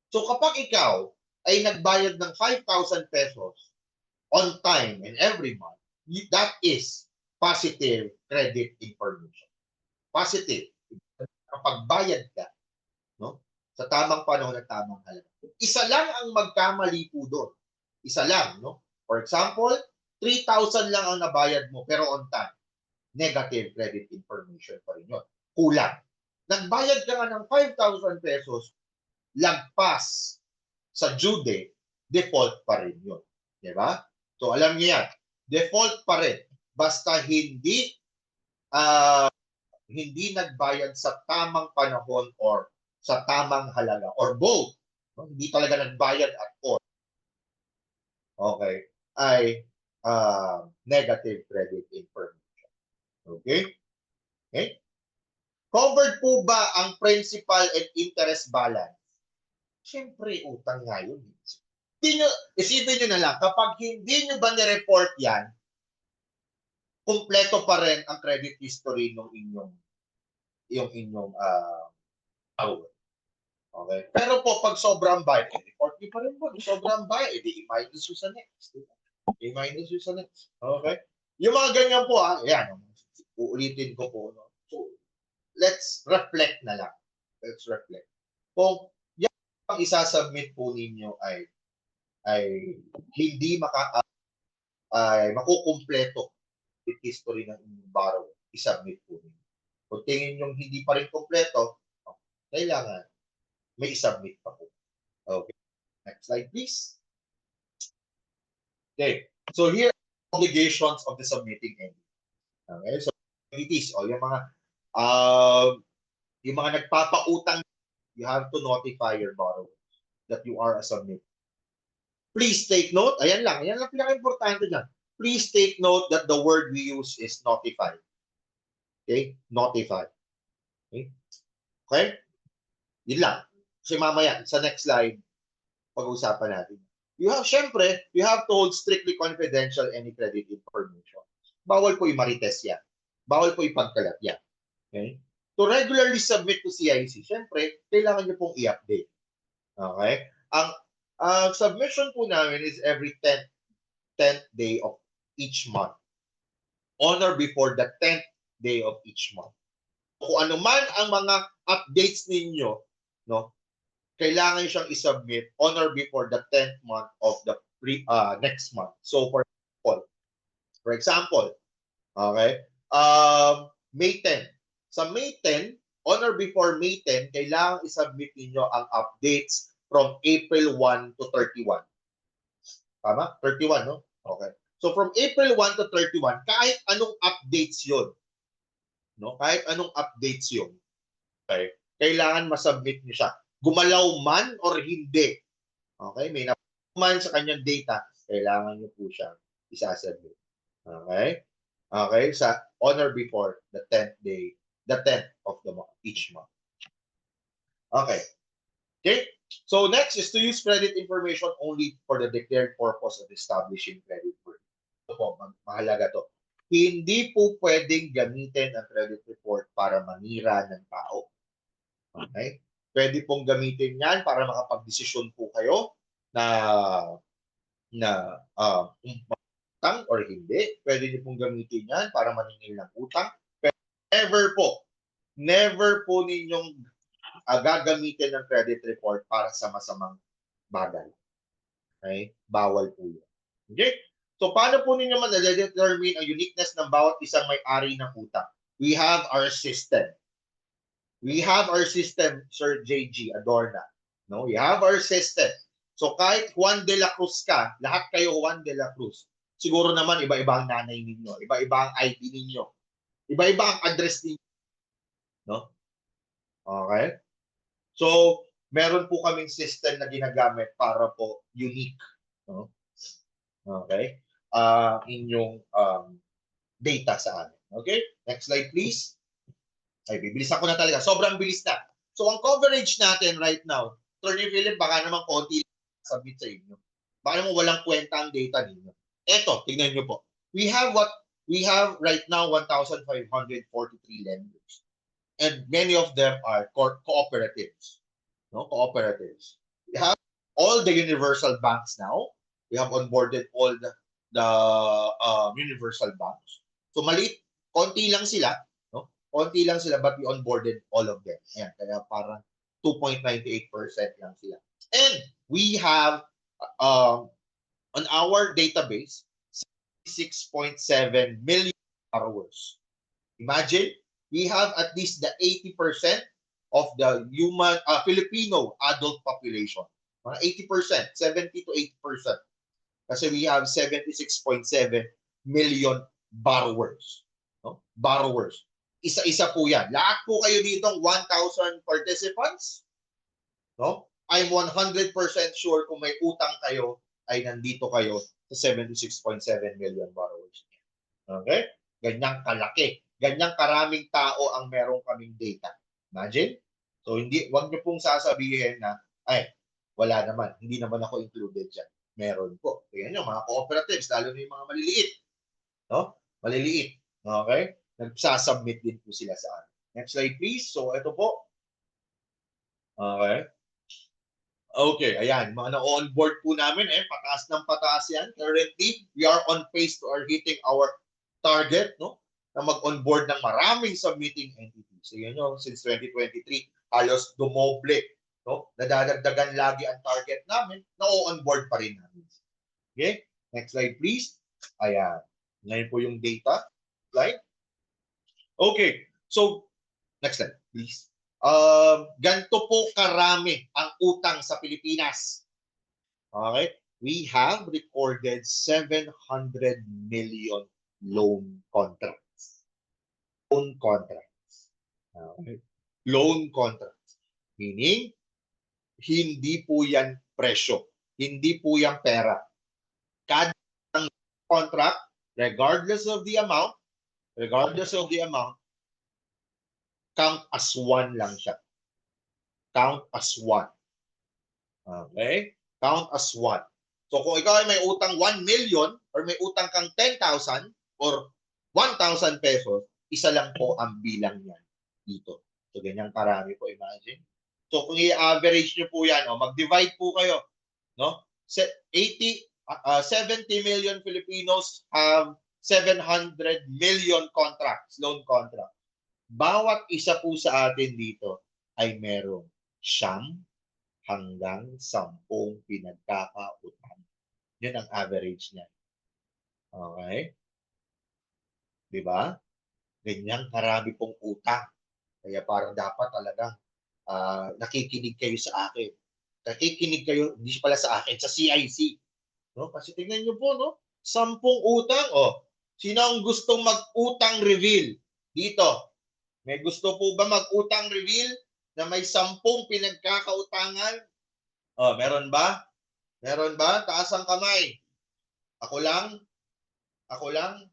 So, kapag ikaw ay nagbayad ng 5,000 pesos on time and every month, that is positive credit information. Positive. Kapag bayad ka, no? Sa tamang panahon at tamang halaga. Isa lang ang magkamali po doon. Isa lang, no? For example, 3,000 lang ang nabayad mo pero on time. Negative credit information pa rin yun. Kulang. Nagbayad ka nga ng 5,000 pesos, lagpas sa due date, default pa rin yun. Diba? So, alam niyo yan. Default pa rin. Basta hindi nagbayad sa tamang panahon or sa tamang halaga or both. Hindi talaga nagbayad at all. Okay. Ay negative credit information. Okay? Okay? Covered po ba ang principal and interest balance? Siyempre, utang nga yun. Isipin nyo na lang, kapag hindi nyo ba nireport yan, kumpleto pa rin ang credit history ng inyong power. Okay? Pero po, pag sobrang bayad, report nyo pa rin po. Sobrang bayad, i-minus nyo sa next. I-minus nyo sa next. Okay? Yung mga ganyan po, yan. Uulitin ko po. No? So, let's reflect na lang. Let's reflect. Kung yan ang isasubmit po ninyo ay hindi makukumpleto with history ng inyong borrower, isubmit po ninyo. Kung tingin nyo hindi pa rin kumpleto, kailangan may isubmit pa po. Okay. Next slide, please. Okay. So here are the obligations of the submitting entity. Okay. So entities o yung mga nagpapautang, you have to notify your borrower that you are a submitter. Please take note, ayan lang pinaka-importante dyan. Please take note that the word we use is notify. Okay? Notify. Okay? Okay? Yun lang. Kasi mamaya, sa next slide, pag-uusapan natin. You have to hold strictly confidential any credit information. Bawal po i-marites yan. Bawal po ipagkalat yan. Okay? To regularly submit to CIC, syempre, kailangan nyo pong i-update. Okay? Ang submission po namin is every 10th day of each month. On or before the 10th day of each month. Kung ano man ang mga updates ninyo, no, kailangan nyo siyang i-submit on or before the 10th month of the next month. So, for example, okay, May 10. Sa May 10, on or before May 10, kailangan i-submit ninyo ang updates from April 1 to 31. Tama? 31, no? Okay. So, from April 1 to 31, kahit anong updates yun, no? Kahit anong updates yun, okay, kailangan masubmit niyo siya. Gumalaw man or hindi. Okay? May naman sa kanyang data, kailangan niyo po siyang isasubmit. Okay? Okay? Sa on or before the 10th day, the 10th of the month, each month. Okay. Okay? So next is to use credit information only for the declared purpose of establishing credit report. Ito po, mahalaga to. Hindi po pwedeng gamitin ang credit report para manira ng tao. Okay? Pwede pong gamitin yan para makapag-desisyon po kayo na utang or hindi. Pwede niyo pong gamitin yan para maningil ng utang. Pero never po ninyong gagamitin ng credit report para sa masamang bagay. Okay? Bawal po yun. Okay? So, paano po ninyo ma-determine ang uniqueness ng bawat isang may-ari ng utang? We have our system. We have our system, Sir JG Adorna. No, we have our system. So kahit Juan de la Cruz ka, lahat kayo Juan de la Cruz. Siguro naman iba-iba ang nanay ninyo, iba-iba ang ID ninyo, iba-iba ang address ninyo. No? Okay? So, meron po kaming system na ginagamit para po unique. No? Okay? Inyong data sa amin. Okay? Next slide, please. Ay, bibilisan ko na talaga. Sobrang bilis na. So, ang coverage natin right now, Attorney Philip, baka naman konti submit sa inyo. Baka naman walang kwenta ang data ninyo. Eto, tingnan nyo po. We have right now 1,543 lenders. And many of them are cooperatives. No? Cooperatives. We have all the universal banks now. We have onboarded all the universal banks. So, maliit, konti lang sila. Konti lang sila, but we onboarded all of them. Ayan, kaya parang 2.98% lang sila. And we have, on our database, 6.7 million borrowers. Imagine, we have at least the 80% of the Filipino adult population. Mga 80%, 70 to 80%. Kasi we have 76.7 million borrowers. No? Borrowers. Isa-isa po yan. Lahat po kayo dito, 1,000 participants. No? I'm 100% sure kung may utang kayo, ay nandito kayo sa 76.7 million borrowers. Okay? Ganyang kalaki. Ganyang karaming tao ang meron kaming data. Imagine? So, wag niyo pong sasabihin na, ay, wala naman. Hindi naman ako included dyan. Meron po. Tingnan nyo, mga cooperatives, lalo na yung mga maliliit. No? Maliliit. Okay? Nagsasubmit din po sila sa akin. Next slide, please. So, ito po. Okay. Okay, ayan. Mga na-onboard po namin, pataas ng pataas yan. Currently, we are on pace to our hitting our target, no? Na mag-onboard ng maraming submitting entities. So, yun nyo, since 2023, halos dumoble, no? Nadadagdagan lagi ang target namin, na-onboard pa rin namin. Okay? Next slide, please. Ayan. Ngayon po yung data slide. Okay. So, next slide, please. Ganito po karami ang utang sa Pilipinas. Okay? We have recorded 700 million loan contracts. Loan contracts. Okay? Loan contracts. Meaning, hindi po yan presyo. Hindi po yan pera. Kada contract, regardless of the amount, count as one lang siya. Count as one. Okay? Count as one. So kung ikaw ay may utang 1 million or may utang kang 10,000 or 1,000 pesos, isa lang po ang bilang niyan dito. So ganyan karami po, imagine. So kung i-average nyo po yan, mag-divide po kayo. No? 70 million Filipinos have 700 million contracts, loan contracts. Bawat isa po sa atin dito ay merong 9 hanggang 10 pinagkakautang. Yun ang average niya. Okay? Diba? Ganyan karami pong utang. Kaya parang dapat talagang nakikinig kayo sa akin. Nakikinig kayo, hindi pala sa akin, sa CIC. No? Kasi tingnan nyo po, no? 10 utang. Sino ang gustong mag-utang reveal? Dito. May gusto po ba mag-utang reveal na may 10 pinagkakautangan? Meron ba? Meron ba? Taas ang kamay. Ako lang? Ako lang?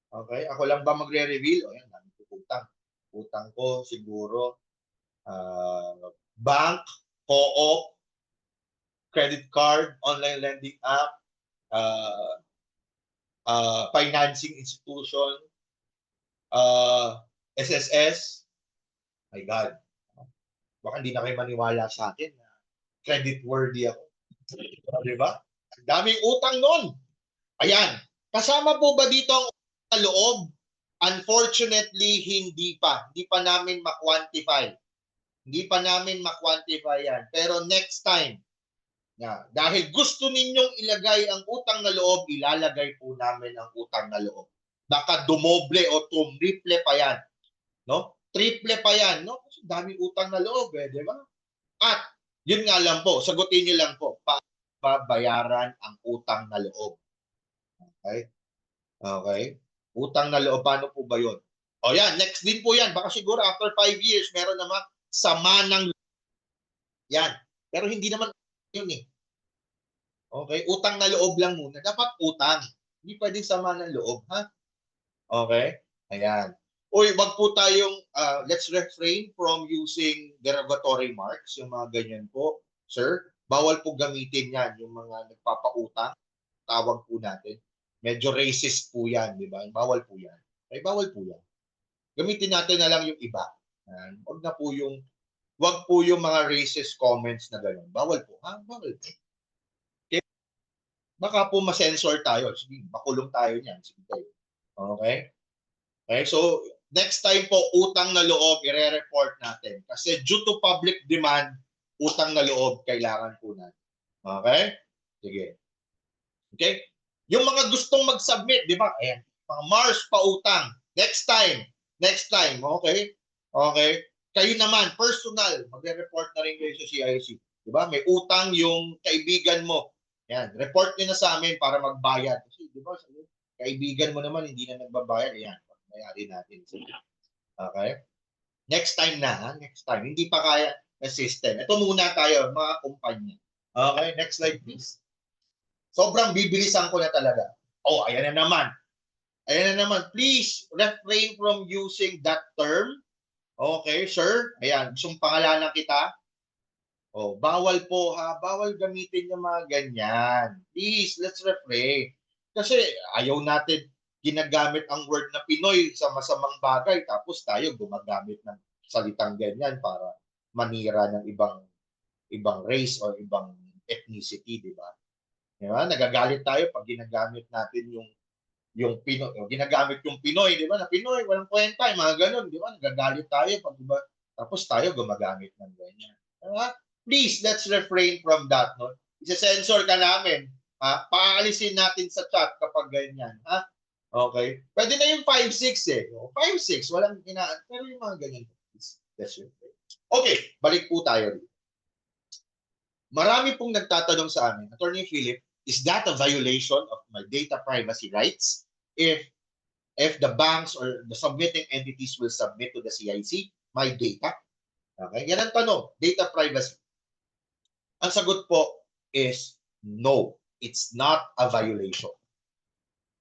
Okay. Ako lang ba magre-reveal? Yan, dami ko utang. Utang ko siguro bank, co-op, credit card, online lending app, financing institution, SSS. My God. Baka hindi na kayo maniwala sa akin na credit worthy ako. Diba? Ang daming utang nun. Ayan. Kasama po ba dito ang utang na loob? Unfortunately, hindi pa. Hindi pa namin ma-quantify. Hindi pa namin ma-quantify yan. Pero next time, dahil gusto ninyong ilagay ang utang na loob, ilalagay po namin ang utang na loob. Baka dumoble o triple pa yan. No? Triple pa yan, no? Kasi daming utang na loob, di ba? At, yun nga lang po, sagutin nyo lang po, paano babayaran ang utang na loob? Okay? Okay? Utang na loob, paano po ba yun? Yan, next din po yan. Baka siguro after 5 years, meron naman sama ng yan. Pero hindi naman yun eh. Okay? Utang na loob lang muna. Dapat utang. Hindi pwedeng sama ng loob, ha? Okay? Ayan. Uy, wag po tayong, let's refrain from using derogatory marks, yung mga ganyan po. Sir, bawal po gamitin yan, yung mga nagpapautang, tawag po natin. Medyo racist po yan, di ba? Bawal po yan. Okay, bawal po yan. Gamitin natin na lang yung iba. Wag po yung mga racist comments na gano'n. Bawal po. Bawal po. Okay? Baka po ma-censor tayo. Sige, makulong tayo niyan. Sige tayo. Okay? Okay, so next time po, utang na loob, i-report natin. Kasi due to public demand, utang na loob, kailangan po natin. Okay? Sige. Okay? Yung mga gustong mag-submit, di ba? Ayan, mga Mars pa utang. Next time. Okay? Okay? Kayo naman, personal, magre-report na rin kayo sa CIC. Di ba? May utang yung kaibigan mo. Ayan, report nyo na sa amin para magbayad. Kasi, di ba, kaibigan mo naman, hindi na nagbabayad. Ayan, mayari natin. Okay? Next time na, ha? Next time. Hindi pa kaya na system. Ito muna tayo, mga kumpanya. Okay? Next slide, please. Sobrang bibilisan ko na talaga. Ayan na naman. Ayan na naman. Please, refrain from using that term. Okay, sir. Ayan, gustong pangalanan kita. Bawal po, ha? Bawal gamitin yung mga ganyan. Please, let's refrain. Kasi ayaw natin ginagamit ang word na Pinoy sa masamang bagay, tapos tayo gumagamit ng salitang ganyan para manira ng ibang ibang race or ibang ethnicity, di ba? Di ba? Nagagalit tayo pag ginagamit natin yung Pinoy, o ginagamit yung Pinoy, di ba? Na Pinoy, walang kwenta, yung mga ganun, di ba? Nagagalit tayo pag iba, tapos tayo gumagamit ng ganyan. Diba? Please, let's refrain from that, no? Isa-censor ka namin, ha? Paalisin natin sa chat kapag ganyan, ha? Okay? Pwede na yung 5-6 eh. 5-6, walang pero yung mga ganyan, let's refrain. Okay, balik po tayo dito. Marami pong nagtatanong sa amin, Attorney Philip, is that a violation of my data privacy rights if the banks or the submitting entities will submit to the CIC my data? Okay, yan ang tanong, data privacy. Ang sagot po is no, it's not a violation.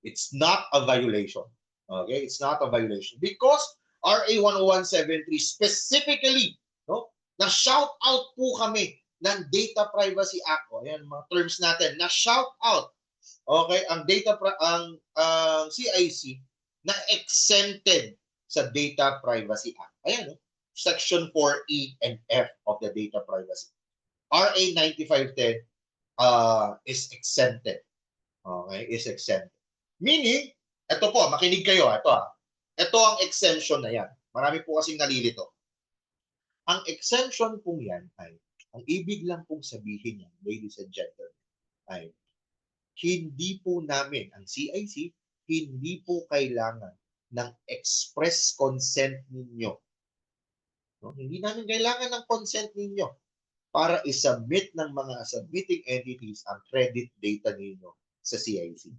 It's not a violation. Okay, it's not a violation because RA 10173 specifically, no, na shout out po kami ng Data Privacy Act. O, ayan, mga terms natin, na shout out. Okay, ang CIC na exempted sa Data Privacy Act. Ayan, no? Section 4E and F of the Data Privacy. RA 9510 is exempted. Okay, is exempted. Meaning, ito po, makinig kayo, ito ang exemption na yan. Marami po kasing nalilito. Ang exemption pong yan ay, ang ibig lang pong sabihin yan, ladies and gentlemen, ay hindi po namin, ang CIC, hindi po kailangan ng express consent ninyo. No? Hindi namin kailangan ng consent ninyo para isubmit ng mga submitting entities ang credit data ninyo sa CIC.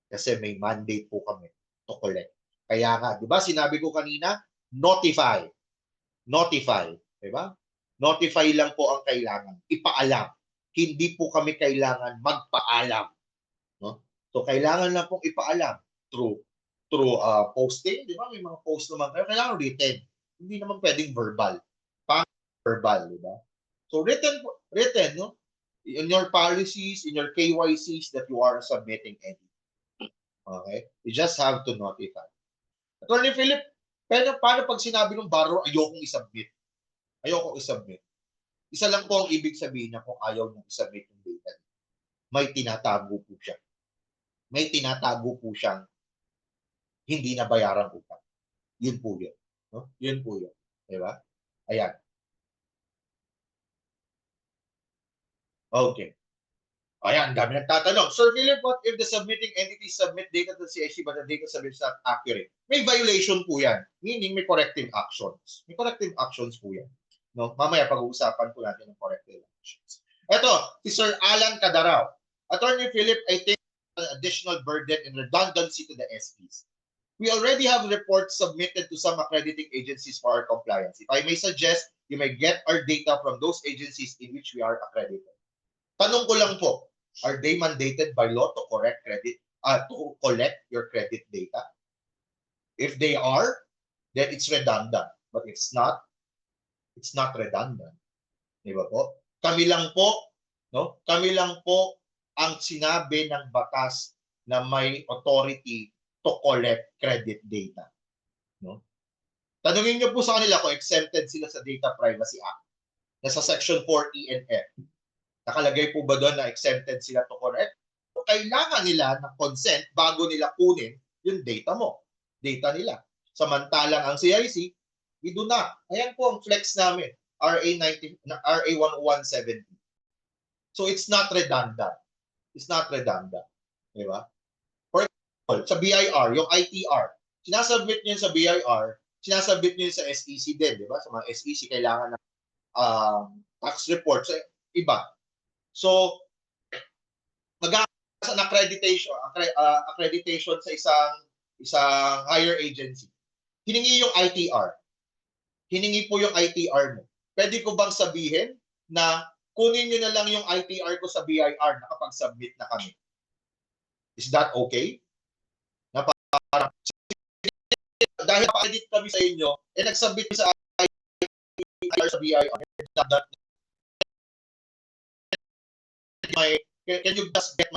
Kasi may mandate po kami to collect. Kaya nga, di ba, sinabi ko kanina, notify. Notify. Di ba? Notify lang po ang kailangan. Ipaalam. Hindi po kami kailangan magpaalam. No? So, kailangan lang pong ipaalam through posting. Di ba? May mga post naman kayo. Kailangan written. Hindi naman pwedeng verbal. Verbal, di ba? So, written, no? In your policies, in your KYCs that you are submitting entity. Okay? You just have to notify. Attorney Philip, pero paano pag sinabi ng borrower, ayokong isubmit? Ayokong isubmit. Isa lang po ang ibig sabihin niya kung ayaw niyang isubmit yung data. May tinatago po siya. May tinatago po siyang hindi nabayarang utang. Yun po yun. No? Yun po yun. Diba? Ayan. Okay. Ayan, dami nagtatanong. Sir Philip, what if the submitting entity submit data to CIC but the data submit is not accurate? May violation po yan. Meaning may corrective actions. May corrective actions po yan. No? Mamaya pag-uusapan po natin ng corrective actions. Ito, si Sir Alan Cadaraw. Attorney Philip, I think an additional burden and redundancy to the SPs. We already have reports submitted to some accrediting agencies for our compliance. If I may suggest, you may get our data from those agencies in which we are accredited. Tanong ko lang po, are they mandated by law to collect your credit data? If they are, then it's redundant. But it's not redundant. Di ba po? Kami lang po, no? Kami lang po ang sinabi ng batas na may authority to collect credit data. No? Tanungin niyo po sa kanila kung exempted sila sa Data Privacy Act. Nasa Section 4E and F. Nakalagay po ba doon na exempted sila to collect? So, kailangan nila ng consent bago nila kunin yung data mo. Data nila. Samantalang ang CIC, we do not. Ayan po ang flex namin. RA 10170. So it's not redundant. It's not redundant. Di ba? For example, sa BIR, yung ITR, sinasubmit nyo sa BIR, sinasubmit nyo sa SEC din. Di ba? Sa mga SEC, kailangan ng tax report sa iba. So, mag-aasa ng accreditation sa isang higher agency. Hiningi yung ITR. Hiningi po yung ITR mo. Pwede ko bang sabihin na kunin nyo na lang yung ITR ko sa BIR, nakapag-submit na kami? Is that okay? Dahil pa-edit kami sa inyo, nag-submit sa ITR sa BIR. Can you just get my